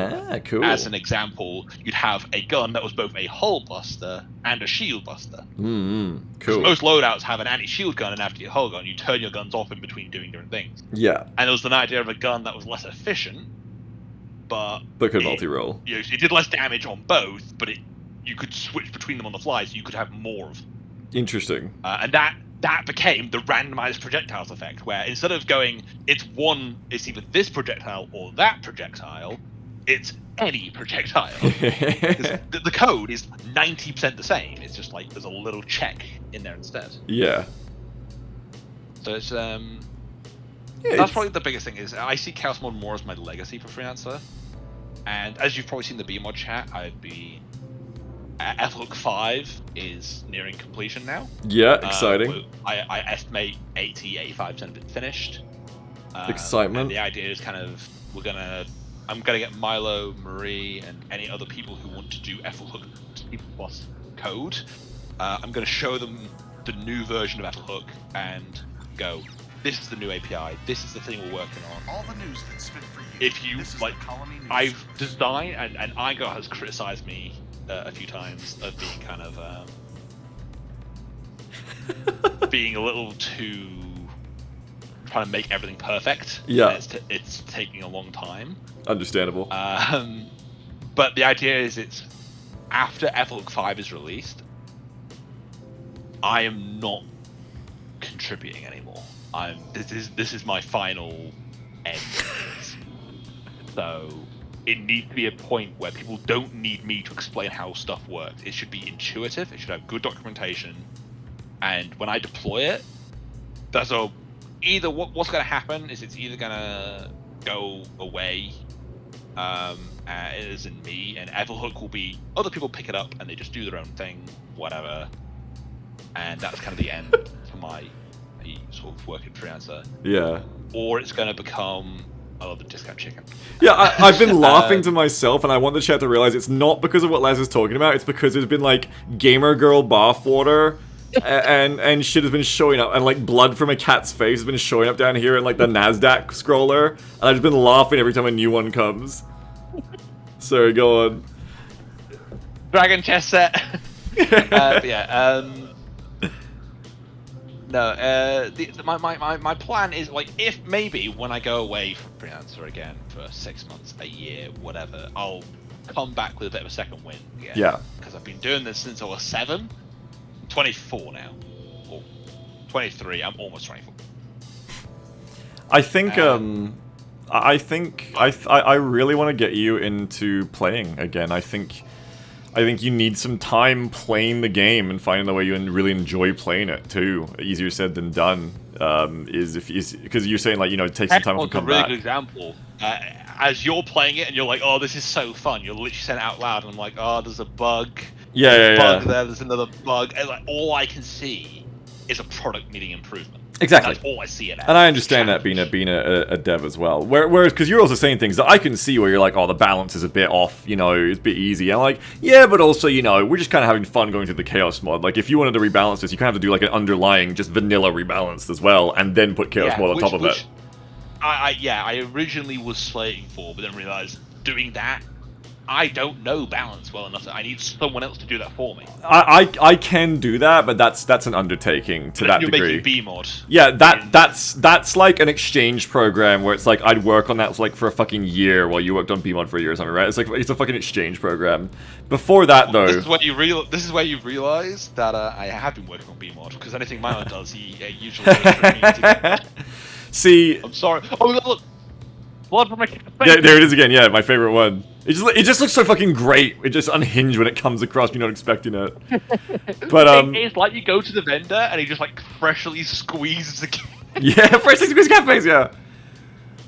B: cool.
D: as an example, you'd have a gun that was both a hull buster and a shield buster.
B: Cool.
D: Most loadouts have an anti-shield gun and after hull gun. You turn your guns off in between doing different things.
B: Yeah.
D: And there was an idea of a gun that was less efficient, but
B: could multi-roll.
D: It did less damage on both, but you could switch between them on the fly, so you could have more of them.
B: Interesting.
D: And that became the randomized projectiles effect, where instead of going, it's either this projectile or that projectile, it's any projectile. the code is 90% the same. It's just like there's a little check in there instead.
B: Yeah.
D: So it's that's probably the biggest thing. Is I see Chaos Mod more as my legacy for Freelancer, and as you've probably seen the BMod chat, F-Hook 5 is nearing completion now.
B: Yeah, exciting.
D: I estimate 80-85% of it finished.
B: Excitement.
D: And the idea is kind of I'm gonna get Milo, Marie, and any other people who want to do F-Hook C++ code. I'm gonna show them the new version of F-Hook and go, this is the new API. This is the thing we're working on.
J: All the news that's fit for you.
D: If you like, I've designed and Igor has criticized me a few times of being kind of being a little too trying to make everything perfect.
B: Yeah,
D: it's taking a long time.
B: Understandable.
D: But the idea is it's after F-Hook 5 is released, I am not contributing anymore. This is my final end. So it needs to be a point where people don't need me to explain how stuff works. It should be intuitive. It should have good documentation. And when I deploy it, what's going to happen is it's either going to go away, as in me, and Everhook will be other people pick it up and they just do their own thing, whatever. And that's kind of the end for my sort of working freelancer.
B: Yeah.
D: Or it's going to become the discount chicken.
B: Yeah, I've been laughing to myself, and I want the chat to realize it's not because of what Les is talking about. It's because there's been like gamer girl bathwater, and shit has been showing up, and like blood from a cat's face has been showing up down here in like the NASDAQ scroller, and I've just been laughing every time a new one comes. Sorry, go on.
D: Dragon chess set. No, my plan is like, if maybe when I go away from Freelancer again for 6 months, a year, whatever, I'll come back with a bit of a second win again.
B: Yeah.
D: Because I've been doing this since I was 7. I'm 24 now. Or 23. I'm almost 24.
B: I think I really want to get you into playing again. I think you need some time playing the game and finding the way you really enjoy playing it too. Easier said than done. Because you're saying like, you know, it takes some time to come back.
D: A really good example. As you're playing it and you're like, oh, this is so fun. You're literally saying it out loud, and I'm like, oh, there's a bug.
B: Yeah.
D: There's another bug. And like, all I can see is a product needing improvement.
B: Exactly.
D: That's all I see it as.
B: And I understand that being a dev as well. Whereas, because you're also saying things that I can see where you're like, oh, the balance is a bit off, you know, it's a bit easy. And I'm like, yeah, but also, you know, we're just kind of having fun going through the chaos mod. Like, if you wanted to rebalance this, you kind of have to do like an underlying, just vanilla rebalance as well, and then put chaos mod on top of it.
D: I originally was slating for, but then realized doing that I don't know balance well enough that I need someone else to do that for me.
B: I can do that, but that's an undertaking to that
D: You're
B: degree.
D: making B-mod.
B: Yeah, that's like an exchange program where it's like I'd work on that for a fucking year while you worked on BMod for a year or something, right? It's like it's a fucking exchange program. Before that, though,
D: This is where you realize that I have been working on BMod, because anything Milo does, he usually waits for me to get.
B: see,
D: I'm sorry. Oh look, blood from my face.
B: yeah, there it is again. Yeah, my favorite one. It just looks so fucking great. It just unhinged when it comes across. You're not expecting it. But
D: it's like you go to the vendor and he just like freshly squeezes the.
B: Yeah, freshly squeezed cat face. Yeah,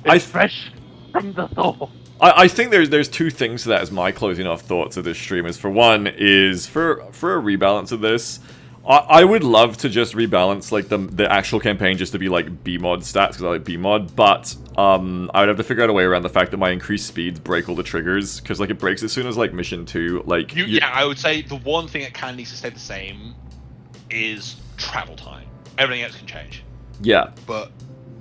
D: It's fresh from the thaw.
B: I think there's two things to that as my closing off thoughts of this stream. Is for one is for a rebalance of this. I would love to just rebalance like the actual campaign just to be like B-mod stats because I like B-mod, but I would have to figure out a way around the fact that my increased speeds break all the triggers because like it breaks as soon as like mission 2. Like
D: yeah, I would say the one thing that kind of needs to stay the same is travel time. Everything else can change.
B: Yeah,
D: But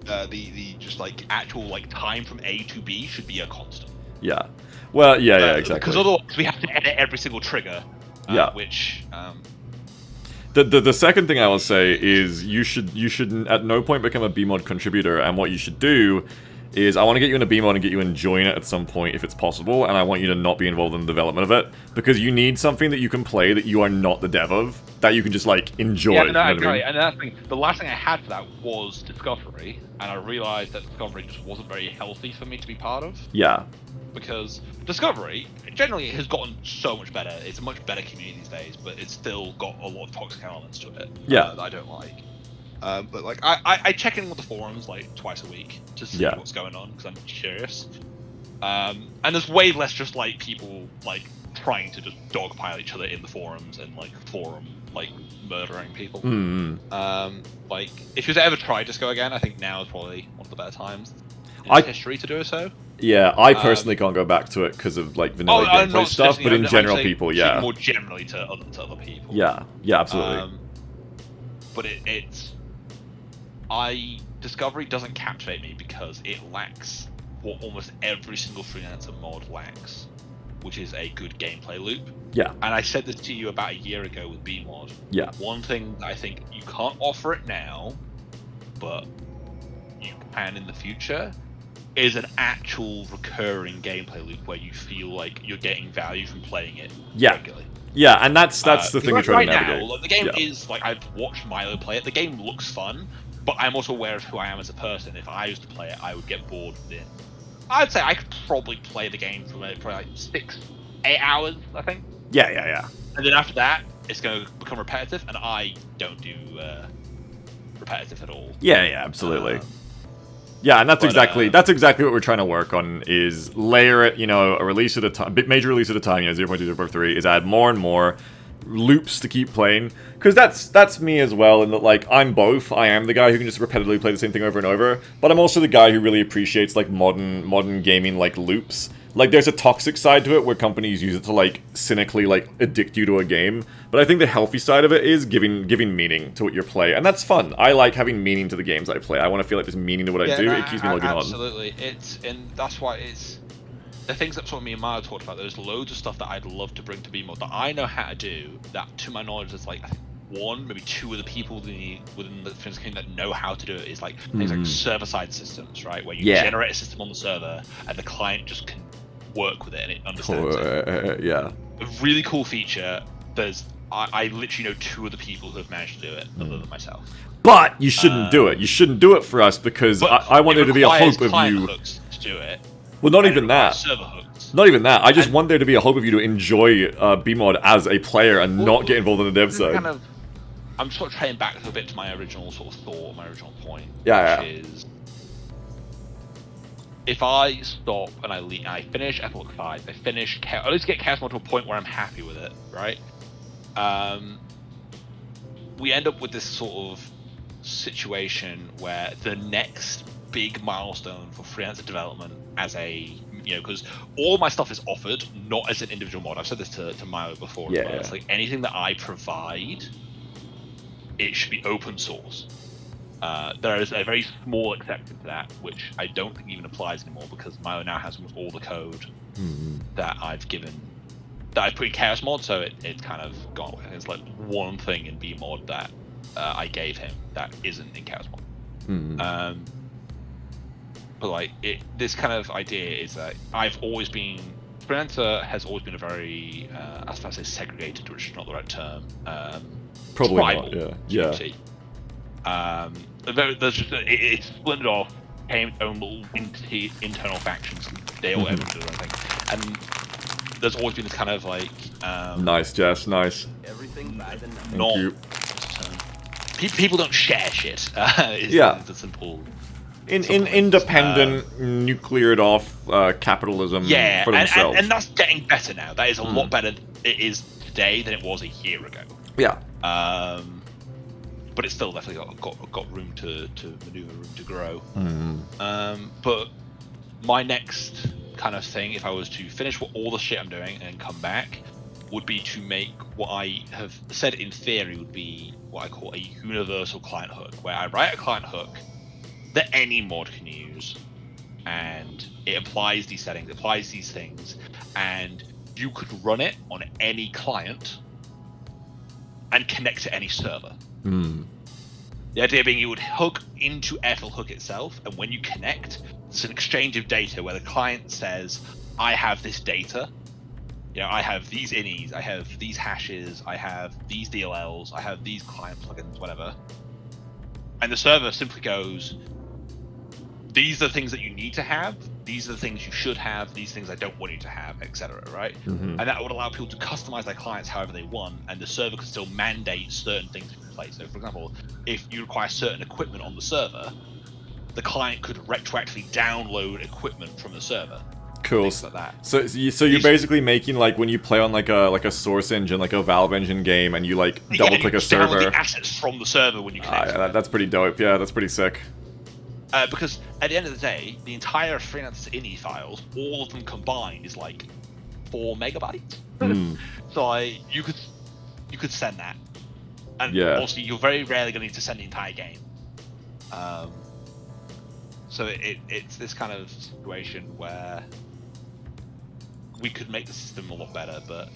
D: the just like actual like time from A to B should be a constant.
B: yeah. Well, yeah, exactly.
D: Because otherwise we have to edit every single trigger.
B: Yeah.
D: Which.
B: The second thing I will say is you should at no point become a BMod contributor, and what you should do is I want to get you in a BMod and get you enjoying it at some point if it's possible, and I want you to not be involved in the development of it because you need something that you can play that you are not the dev of, that you can just like enjoy.
D: Yeah, no,
B: you know what I mean?
D: right. And that's the thing. The last thing I had for that was Discovery, and I realized that Discovery just wasn't very healthy for me to be part of.
B: Yeah.
D: Because Discovery generally has gotten so much better. It's a much better community these days, but it's still got a lot of toxic elements to it.
B: Yeah.
D: That I don't like. But like I check in with the forums like twice a week to see what's going on because I'm curious. And there's way less just like people like trying to just dogpile each other in the forums and like murdering people. Like if you've ever tried Disco again, I think now is probably one of the better times in history to do so.
B: Yeah, I personally can't go back to it because of like vanilla gameplay stuff, but in general, people, yeah.
D: More generally to other people.
B: Yeah, absolutely.
D: But Discovery doesn't captivate me because it lacks what almost every single Freelancer mod lacks, which is a good gameplay loop.
B: Yeah.
D: And I said this to you about a year ago with B-mod.
B: Yeah.
D: One thing that I think you can't offer it now, but you can in the future, is an actual recurring gameplay loop where you feel like you're getting value from playing it regularly.
B: Yeah, and that's the thing we're trying to navigate.
D: Now, like, the game is like I've watched Milo play it. The game looks fun, but I'm also aware of who I am as a person. If I used to play it, I would get bored within. I'd say I could probably play the game for probably like 6-8 hours, I think.
B: Yeah.
D: And then after that, it's going to become repetitive, and I don't do repetitive at all.
B: Yeah, absolutely. Yeah, and that's exactly what we're trying to work on is layer it, a release at a time, major release at a time, 0.2, 0.3, is add more and more loops to keep playing. Because that's me as well, in that, like, I'm both. I am the guy who can just repetitively play the same thing over and over, but I'm also the guy who really appreciates, like, modern gaming, like, loops. Like, there's a toxic side to it where companies use it to, like, cynically, like, addict you to a game. But I think the healthy side of it is giving meaning to what you play. And that's fun. I like having meaning to the games I play. I want to feel like there's meaning to what I do. It keeps me looking on.
D: Absolutely. And that's why it's... The things that sort of me and Maya talked about, there's loads of stuff that I'd love to bring to BMod that I know how to do, that, to my knowledge, is like... one, maybe two of the people within the Freelancer community that know how to do it is like things like server-side systems, right? Where you generate a system on the server and the client just can work with it and it understands it.
B: Yeah.
D: A really cool feature. I literally know two of the people who have managed to do it, other than myself.
B: But you shouldn't do it. You shouldn't do it for us because I want there to be a hope of you.
D: Hooks to do it.
B: Well, not even that.
D: Server hooks.
B: Not even that. I just want there to be a hope of you to enjoy BMod as a player and not get involved in the dev side.
D: I'm sort of trailing back a bit to my original sort of thought, my original point, which is if I stop and I finish Epilogue 5, at least get Chaos Mod to a point where I'm happy with it, right? We end up with this sort of situation where the next big milestone for Freelancer development as a, because all my stuff is offered, not as an individual mod. I've said this to Milo before.
B: Yeah.
D: It's like anything that I provide, it should be open source. There is a very small exception to that, which I don't think even applies anymore because Milo now has almost all the code that I've put in Chaos Mod, so it's kind of gone away. There's like one thing in B Mod that I gave him that isn't in Chaos Mod. But like this kind of idea is that Freelancer has always been a very, I suppose, say segregated, which is not the right term.
B: Probably
D: tribal
B: not. Yeah.
D: community. There's just it's splintered off, came its own little internal factions. They all everyone do their own thing, and there's always been this kind of like
B: Nice, Jess. Nice.
I: Everything by the numbers.
B: Thank you.
D: People don't share shit. Is the simple.
B: In independent, nucleared off capitalism for themselves.
D: And that's getting better now. That is a lot better it is today than it was a year ago.
B: Yeah.
D: But it's still definitely got room to maneuver, room to grow. But my next kind of thing, if I was to finish all the shit I'm doing and come back, would be to make what I have said in theory would be what I call a universal client hook, where I write a client hook that any mod can use, and it applies these settings, applies these things, and you could run it on any client and connect to any server. The idea being you would hook into Airflow Hook itself, and when you connect, it's an exchange of data where the client says, I have this data, I have these innies, I have these hashes, I have these DLLs, I have these client plugins, whatever. And the server simply goes, these are the things that you need to have, these are the things you should have, these things I don't want you to have, etc. Right? And that would allow people to customize their clients however they want, and the server could still mandate certain things in place. So, for example, if you require certain equipment on the server, the client could retroactively download equipment from the server.
B: Cool.
D: Things like that.
B: So you're basically making, like, when you play on like a Source engine, like a Valve engine game, and you like double click a server.
D: Download the assets from the server when you connect.
B: That's pretty dope. Yeah, that's pretty sick.
D: Because at the end of the day, the entire Freelancer ini files, all of them combined, is like 4 megabytes. So you could send that, and also you're very rarely going to need to send the entire game. So it's this kind of situation where we could make the system a lot better, but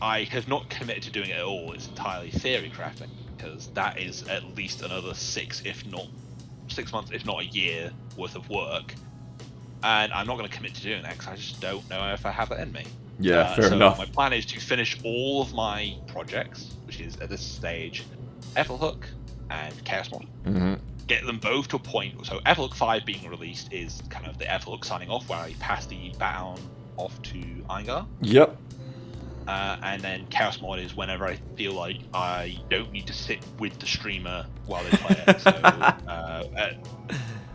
D: I have not committed to doing it at all. It's entirely theory crafting, because that is at least another 6 months, if not a year worth of work, and I'm not going to commit to doing that because I just don't know if I have that in me.
B: Yeah, fair enough.
D: My plan is to finish all of my projects, which is at this stage Airflow Hook and Chaos Mod. Get them both to a point. So Airflow Hook 5 being released is kind of the Airflow Hook signing off, where I pass the baton off to Eingar.
B: Yep.
D: And then Chaos Mod is whenever I feel like I don't need to sit with the streamer while they play it.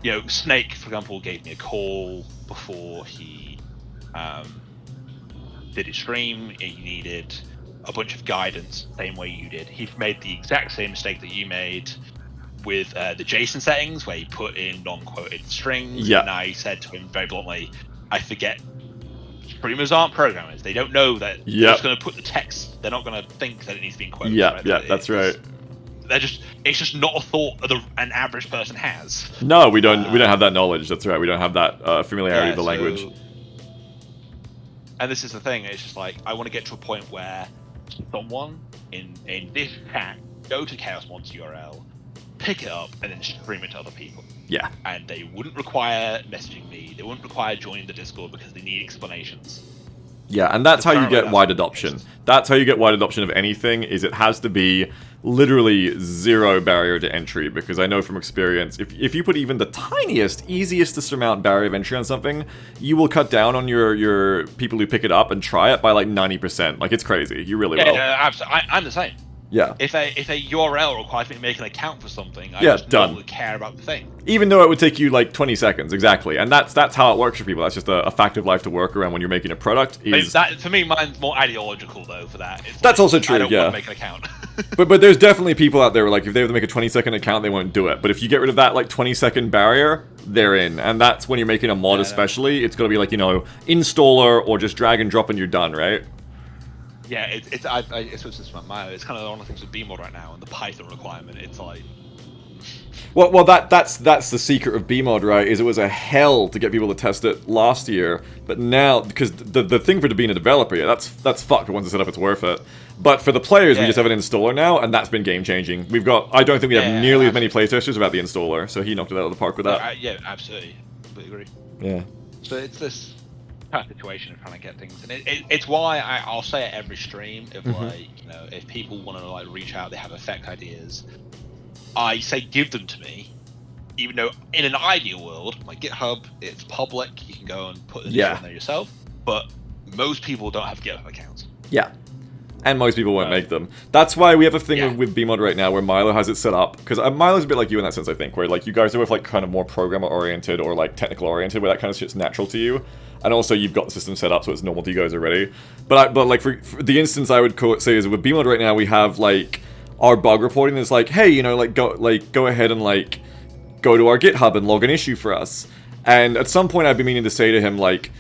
D: So, Snake, for example, gave me a call before he did his stream. He needed a bunch of guidance, same way you did. He made the exact same mistake that you made with the JSON settings, where he put in non-quoted strings.
B: Yeah.
D: And I said to him very bluntly, I forget. Streamers aren't programmers. They don't know that they're just going to put the text. They're not going to think that it needs to be in quotes.
B: Yeah,
D: right?
B: That's right.
D: It's just not a thought that an average person has.
B: No, we don't have that knowledge. That's right. We don't have that familiarity with the language.
D: And this is the thing. It's just like, I want to get to a point where someone in this chat go to Chaos Mod's URL, pick it up, and then stream it to other people.
B: Yeah.
D: And they wouldn't require messaging me. They wouldn't require joining the Discord because they need explanations.
B: Yeah, and that's how you get wide adoption. That's how you get wide adoption of anything, is it has to be literally zero barrier to entry, because I know from experience, if you put even the tiniest, easiest to surmount barrier of entry on something, you will cut down on your people who pick it up and try it by like 90%. Like, it's crazy. You really will.
D: Yeah, absolutely. I'm the same.
B: Yeah.
D: If a URL requires me to make an account for something, I just
B: done.
D: don't really care about the thing.
B: Even though it would take you like 20 seconds, exactly. And that's how it works for people. That's just a fact of life to work around when you're making a product.
D: For me, mine's more ideological though. For that,
B: that's also true.
D: I don't want to make an account.
B: but there's definitely people out there where, like, if they have to make a 20-second account, they won't do it. But if you get rid of that like 20-second barrier, they're in. And that's when you're making a mod, especially. It's got to be like, installer or just drag and drop and you're done, right?
D: Yeah, it's kind of one of the things with BMod right now, and the Python requirement. It's like,
B: Well, that's the secret of BMod, right? Is it was a hell to get people to test it last year, but now because the thing for being a developer, yeah, that's fucked. Once it's set up, it's worth it. But for the players, we just have an installer now, and that's been game changing. I don't think we have nearly as many playtesters without the installer, so he knocked it out of the park with that.
D: Yeah, absolutely, completely agree.
B: Yeah.
D: So it's this kind of situation of trying to get things, and it's why I'll say at every stream, if if people want to like reach out, they have effect ideas. I say give them to me, even though in an ideal world, like GitHub, it's public, you can go and put it in there yourself, but most people don't have GitHub accounts.
B: Yeah. And most people won't make them. That's why we have a thing with BMod right now where Milo has it set up, because Milo's a bit like you in that sense, I think, where like you guys are both like kind of more programmer-oriented or like technical-oriented, where that kind of shit's natural to you. And also you've got the system set up so it's normal to you guys already. But like for the instance I would say is with BMod right now we have like our bug reporting is like, hey, you know, like go ahead and like go to our GitHub and log an issue for us. And at some point I've been meaning to say to him like,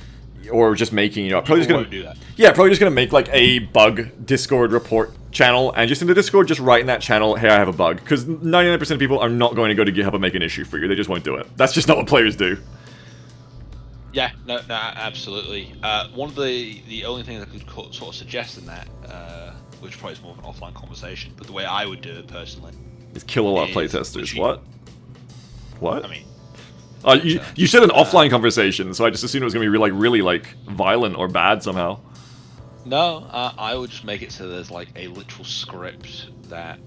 B: or just making, you know, probably just gonna
D: do that.
B: Yeah, probably just gonna make like a bug Discord report channel, and just in the Discord, just write in that channel, hey, I have a bug, because 99% of people are not going to go to GitHub and make an issue for you. They just won't do it. That's just not what players do.
D: Yeah, no, absolutely. One of the only things I could sort of suggest in that, which probably is more of an offline conversation, but the way I would do it personally
B: is kilowatt playtesters. What?
D: I mean.
B: You said an offline conversation, so I just assumed it was going to be really like violent or bad somehow.
D: No, I would just make it so there's like a literal script that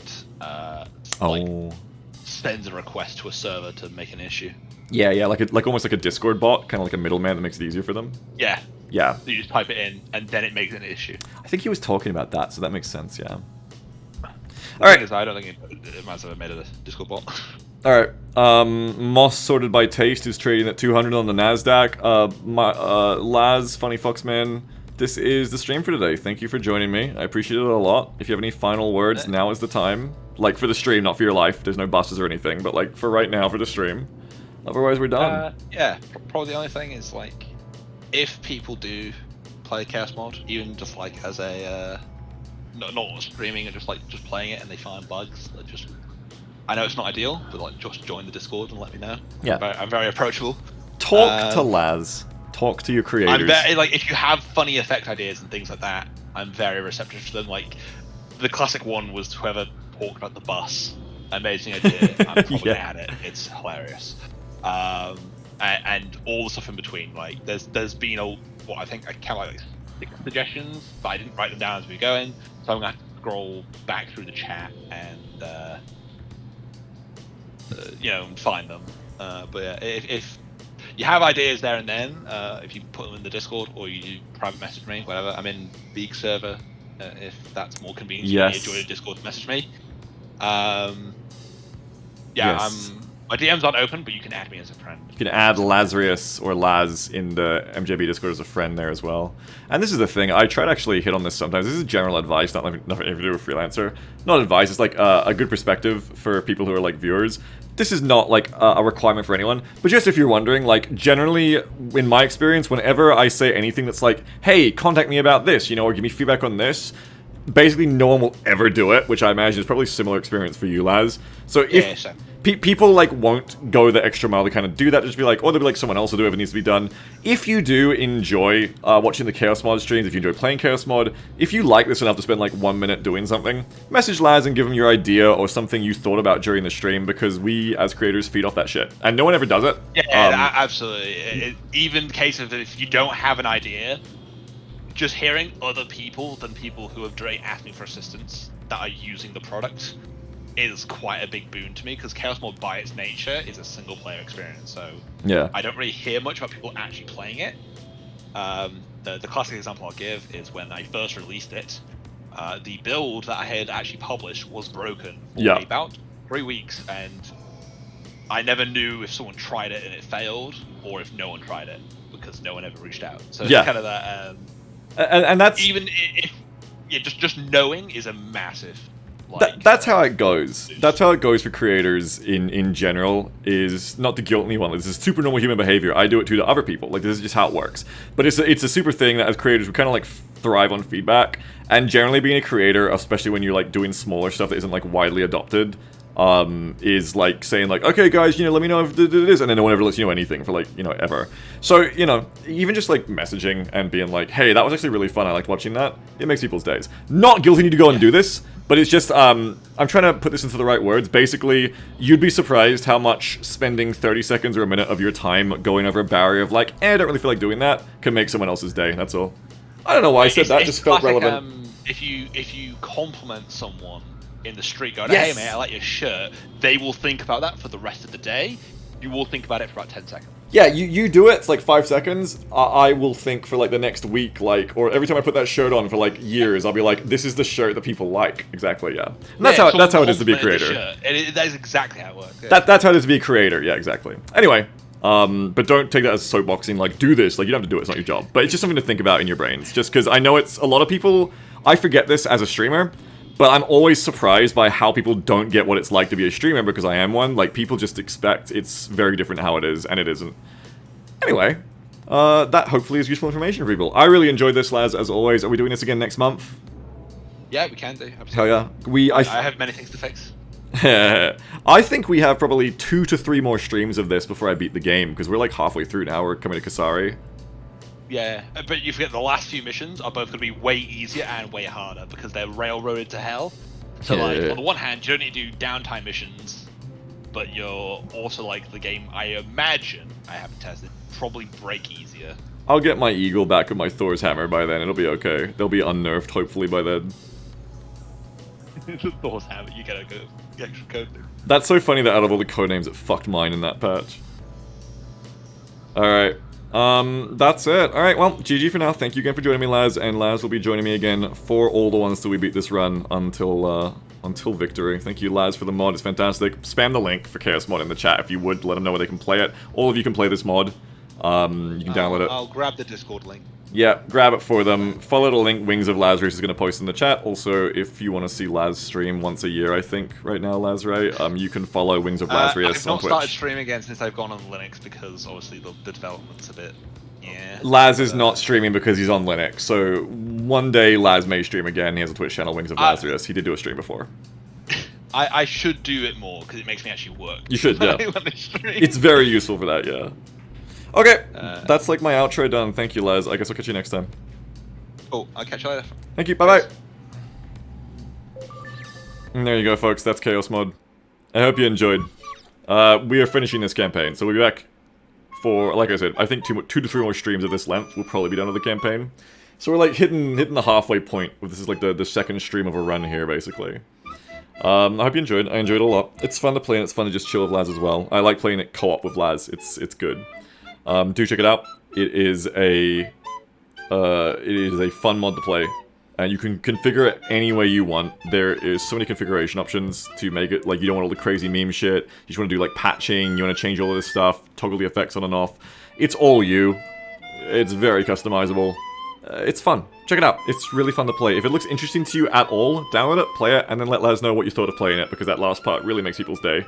D: sends a request to a server to make an issue.
B: Yeah, like almost like a Discord bot, kind of like a middleman that makes it easier for them.
D: Yeah.
B: Yeah.
D: So you just type it in, and then it makes an issue.
B: I think he was talking about that, so that makes sense. Yeah.
D: All right. I don't think it might have made a Discord bot.
B: Alright, Moss sorted by taste is trading at 200 on the Nasdaq. Laz, Funny Foxman, this is the stream for today. Thank you for joining me. I appreciate it a lot. If you have any final words, now is the time. Like for the stream, not for your life. There's no buses or anything, but like for right now for the stream. Otherwise, we're done.
D: Yeah, probably the only thing is like, if people do play Chaos Mod, even just like as a not streaming and just playing it, and they find bugs, just. I know it's not ideal, but like just join the Discord and let me know.
B: Yeah,
D: I'm very approachable.
B: Talk to Laz. Talk to your creators.
D: I'm very, like, if you have funny effect ideas and things like that, I'm very receptive to them. Like the classic one was whoever talked about the bus. Amazing idea. I'm probably gonna add it. It's hilarious. And all the stuff in between. Like there's been what I think I count like 6 suggestions, but I didn't write them down as we were going, so I'm gonna have to scroll back through the chat and. Find them. But yeah, if you have ideas there and then, if you put them in the Discord or you private message me, whatever. I'm in Beak server, if that's more convenient.
B: Yes.
D: You join the Discord to message me.
B: Yes.
D: My DMs aren't open, but you can add me as a friend.
B: You can add Lazarus or Laz in the MJB Discord as a friend there as well. And this is the thing, I try to actually hit on this sometimes. This is general advice, nothing to do with Freelancer. Not advice, it's like a good perspective for people who are like viewers. This is not like a requirement for anyone, but just if you're wondering, like generally, in my experience, whenever I say anything that's like, hey, contact me about this, you know, or give me feedback on this, basically no one will ever do it, which I imagine is probably a similar experience for you, Laz. So if people like won't go the extra mile to kind of do that, just be like, or they'll be like, someone else will do whatever needs to be done. If you do enjoy watching the Chaos Mod streams, if you enjoy playing Chaos Mod, if you like this enough to spend like 1 minute doing something, message Laz and give him your idea or something you thought about during the stream, because we as creators feed off that shit, and no one ever does it.
D: Yeah, absolutely. Even the case of if you don't have an idea, just hearing other people than people who have directly asked me for assistance that are using the product is quite a big boon to me, because Chaos Mod by its nature is a single player experience, so
B: yeah,
D: I don't really hear much about people actually playing it. The classic example I'll give is when I first released it, the build that I had actually published was broken for about 3 weeks, and I never knew if someone tried it and it failed, or if no one tried it, because no one ever reached out. So it's kind of that
B: and that's
D: even if just knowing is a massive.
B: That's how it goes. That's how it goes for creators in general, is not the guilt anyone. This is super normal human behavior. I do it too to other people. Like, this is just how it works. But it's a super thing that as creators we kind of like thrive on feedback. And generally being a creator, especially when you're like doing smaller stuff that isn't like widely adopted, is like saying like, okay guys, you know, let me know if it is, and then no one ever lets you know anything for like, you know, ever. So, you know, even just like messaging and being like, hey, that was actually really fun, I liked watching that, it makes people's days. Not guilty to go and do this, but it's just, I'm trying to put this into the right words. Basically, you'd be surprised how much spending 30 seconds or a minute of your time going over a barrier of like, I don't really feel like doing that, can make someone else's day, that's all. I don't know why I said that, it just felt
D: classic,
B: relevant.
D: If you compliment someone in the street going,
B: Yes.
D: hey mate, I like your shirt, they will think about that for the rest of the day. You will think about it for about 10 seconds.
B: Yeah, you do it, it's like 5 seconds, I will think for like the next week, like, or every time I put that shirt on for like years, I'll be like, this is the shirt that people like. Exactly, yeah. And that's how it is to be a creator.
D: That is exactly how it works. Yeah.
B: That's how it is to be a creator, yeah, exactly. Anyway, but don't take that as soapboxing, like, do this, like, you don't have to do it, it's not your job. But it's just something to think about in your brains, just because I know it's, a lot of people, I forget this as a streamer, but I'm always surprised by how people don't get what it's like to be a streamer, because I am one. Like, people just expect it's very different how it is, and it isn't. Anyway, that hopefully is useful information for people. I really enjoyed this, Laz, as always. Are we doing this again next month?
D: Yeah, we can do, absolutely.
B: Hell yeah.
D: I have many things to fix.
B: I think we have probably 2 to 3 more streams of this before I beat the game, because we're like halfway through now, we're coming to Kasari.
D: Yeah, but you forget the last few missions are both going to be way easier and way harder because they're railroaded to hell. So, like, on the one hand, you don't need to do downtime missions, but you're also, like, the game, I imagine, I haven't tested, probably break easier.
B: I'll get my eagle back with my Thor's hammer by then, it'll be okay. They'll be unnerved, hopefully, by then.
D: Thor's hammer, you gotta go, the extra code.
B: That's so funny that out of all the codenames, it fucked mine in that patch. Alright. That's it. Alright, well, GG for now. Thank you again for joining me, Laz, and Laz will be joining me again for all the ones till we beat this run until victory. Thank you, Laz, for the mod. It's fantastic. Spam the link for Chaos Mod in the chat if you would. Let them know where they can play it. All of you can play this mod. You can download it.
D: I'll grab the Discord link.
B: Yeah, grab it for them. Follow the link Wings of Lazarus is going to post in the chat. Also, if you want to see Laz stream once a year, I think, right now, Laz, right? You can follow Wings of Lazarus on
D: I've not
B: Twitch.
D: started streaming again since I've gone on Linux because, obviously, the development's a bit... Yeah.
B: Laz is not streaming because he's on Linux, so one day Laz may stream again. He has a Twitch channel, Wings of Lazarus. He did do a stream before.
D: I should do it more because it makes me actually work.
B: You should, yeah.
D: When I stream.
B: It's very useful for that, yeah. Okay, that's like my outro done. Thank you, Laz. I guess I'll catch you next time.
D: Oh, I'll catch you later.
B: Thank you, bye-bye. And there you go, folks. That's Chaos Mod. I hope you enjoyed. We are finishing this campaign, so we'll be back for, like I said, I think 2 to 3 more streams of this length will probably be done with the campaign. So we're like hitting the halfway point. This is like the second stream of a run here, basically. I hope you enjoyed. I enjoyed it a lot. It's fun to play and it's fun to just chill with Laz as well. I like playing it co-op with Laz. It's good. Do check it out. It is a fun mod to play. And you can configure it any way you want. There is so many configuration options to make it, like, you don't want all the crazy meme shit. You just want to do, like, patching, you want to change all of this stuff, toggle the effects on and off. It's all you. It's very customizable. It's fun. Check it out. It's really fun to play. If it looks interesting to you at all, download it, play it, and then let us know what you thought of playing it, because that last part really makes people's day.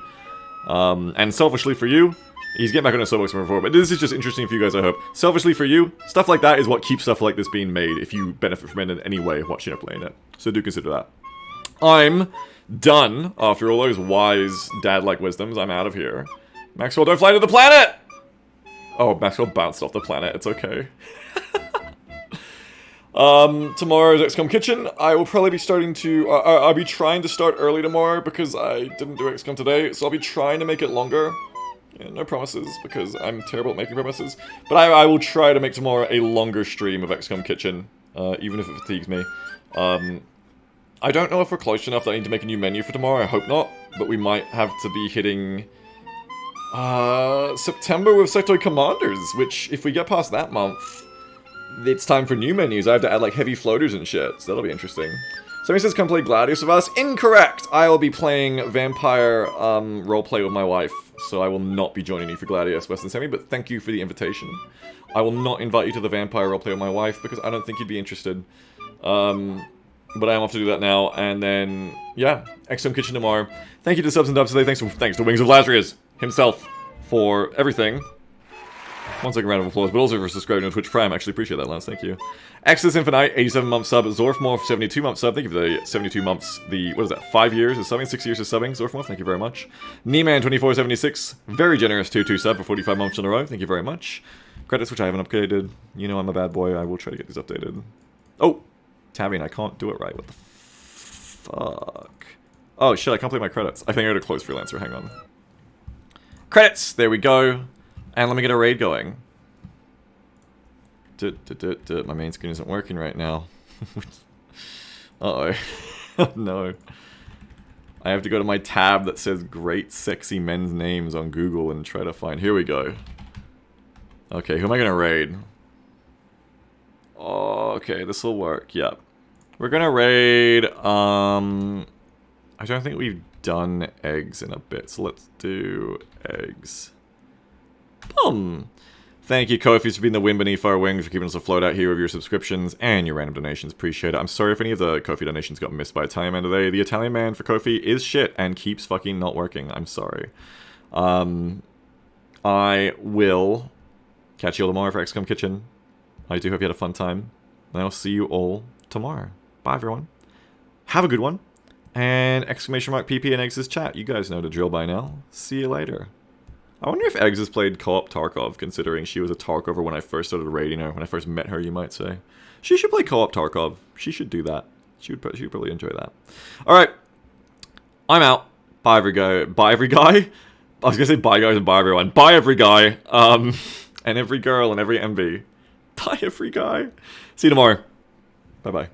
B: And selfishly for you, he's getting back on a soapbox from before, but this is just interesting for you guys, I hope. Selfishly for you, stuff like that is what keeps stuff like this being made, if you benefit from it in any way watching or playing it. So do consider that. I'm done, after all those wise dad-like wisdoms. I'm out of here. Maxwell, don't fly to the planet! Oh, Maxwell bounced off the planet, it's okay. Tomorrow's XCOM Kitchen. I will probably be starting to, I'll be trying to start early tomorrow, because I didn't do XCOM today, so I'll be trying to make it longer. Yeah, no promises, because I'm terrible at making promises. But I will try to make tomorrow a longer stream of XCOM Kitchen, even if it fatigues me. I don't know if we're close enough that I need to make a new menu for tomorrow, I hope not. But we might have to be hitting September with Sectoid Commanders, which, if we get past that month, it's time for new menus. I have to add, like, heavy floaters and shit, so that'll be interesting. Somebody says, come play Gladius with us. Incorrect! I will be playing Vampire roleplay with my wife, so I will not be joining you for Gladius, Western Semi, but thank you for the invitation. I will not invite you to the Vampire roleplay with my wife, because I don't think you'd be interested. But I am off to do that now, and then, yeah, XCOM Kitchen tomorrow. Thank you to Subs and Dubs today. Thanks to Wings of Lazarus himself for everything. 1 second round of applause, but also for subscribing to Twitch Prime. Actually appreciate that, Lance. Thank you. Exodus Infinite, 87-month sub. Zorfmorph, 72-month sub. Thank you for the 72 months. What is that? 5 years of subbing? 6 years of subbing? Zorfmorph, thank you very much. Neeman2476, very generous 2-2 sub for 45 months in a row. Thank you very much. Credits, which I haven't upgraded. You know I'm a bad boy. I will try to get these updated. Oh! Tabbing, I can't do it right. What the fuck? Oh, shit, I can't play my credits. I think I gotta close Freelancer. Hang on. Credits! There we go. And let me get a raid going. My main screen isn't working right now. Uh-oh. Oh, no. I have to go to my tab that says Great Sexy Men's Names on Google and try to find... Here we go. Okay, who am I gonna raid? Oh, okay, this will work. Yep. We're gonna raid... I don't think we've done eggs in a bit, so let's do eggs. Boom! Thank you, Kofi, for being the wind beneath our wings, for keeping us afloat out here with your subscriptions and your random donations. Appreciate it. I'm sorry if any of the Kofi donations got missed by Italian Man today. The Italian Man for Kofi is shit and keeps fucking not working. I'm sorry. I will catch you all tomorrow for XCOM Kitchen. I do hope you had a fun time. And I'll see you all tomorrow. Bye, everyone. Have a good one. And !PP and Eggs' chat. You guys know the drill by now. See you later. I wonder if Eggs has played co-op Tarkov, considering she was a Tarkover when I first started raiding her. When I first met her, you might say. She should play co-op Tarkov. She should do that. She would probably enjoy that. Alright. I'm out. Bye, every guy. Bye, every guy? I was going to say bye, guys, and bye, everyone. Bye, every guy. And every girl and every MB. Bye, every guy. See you tomorrow. Bye-bye.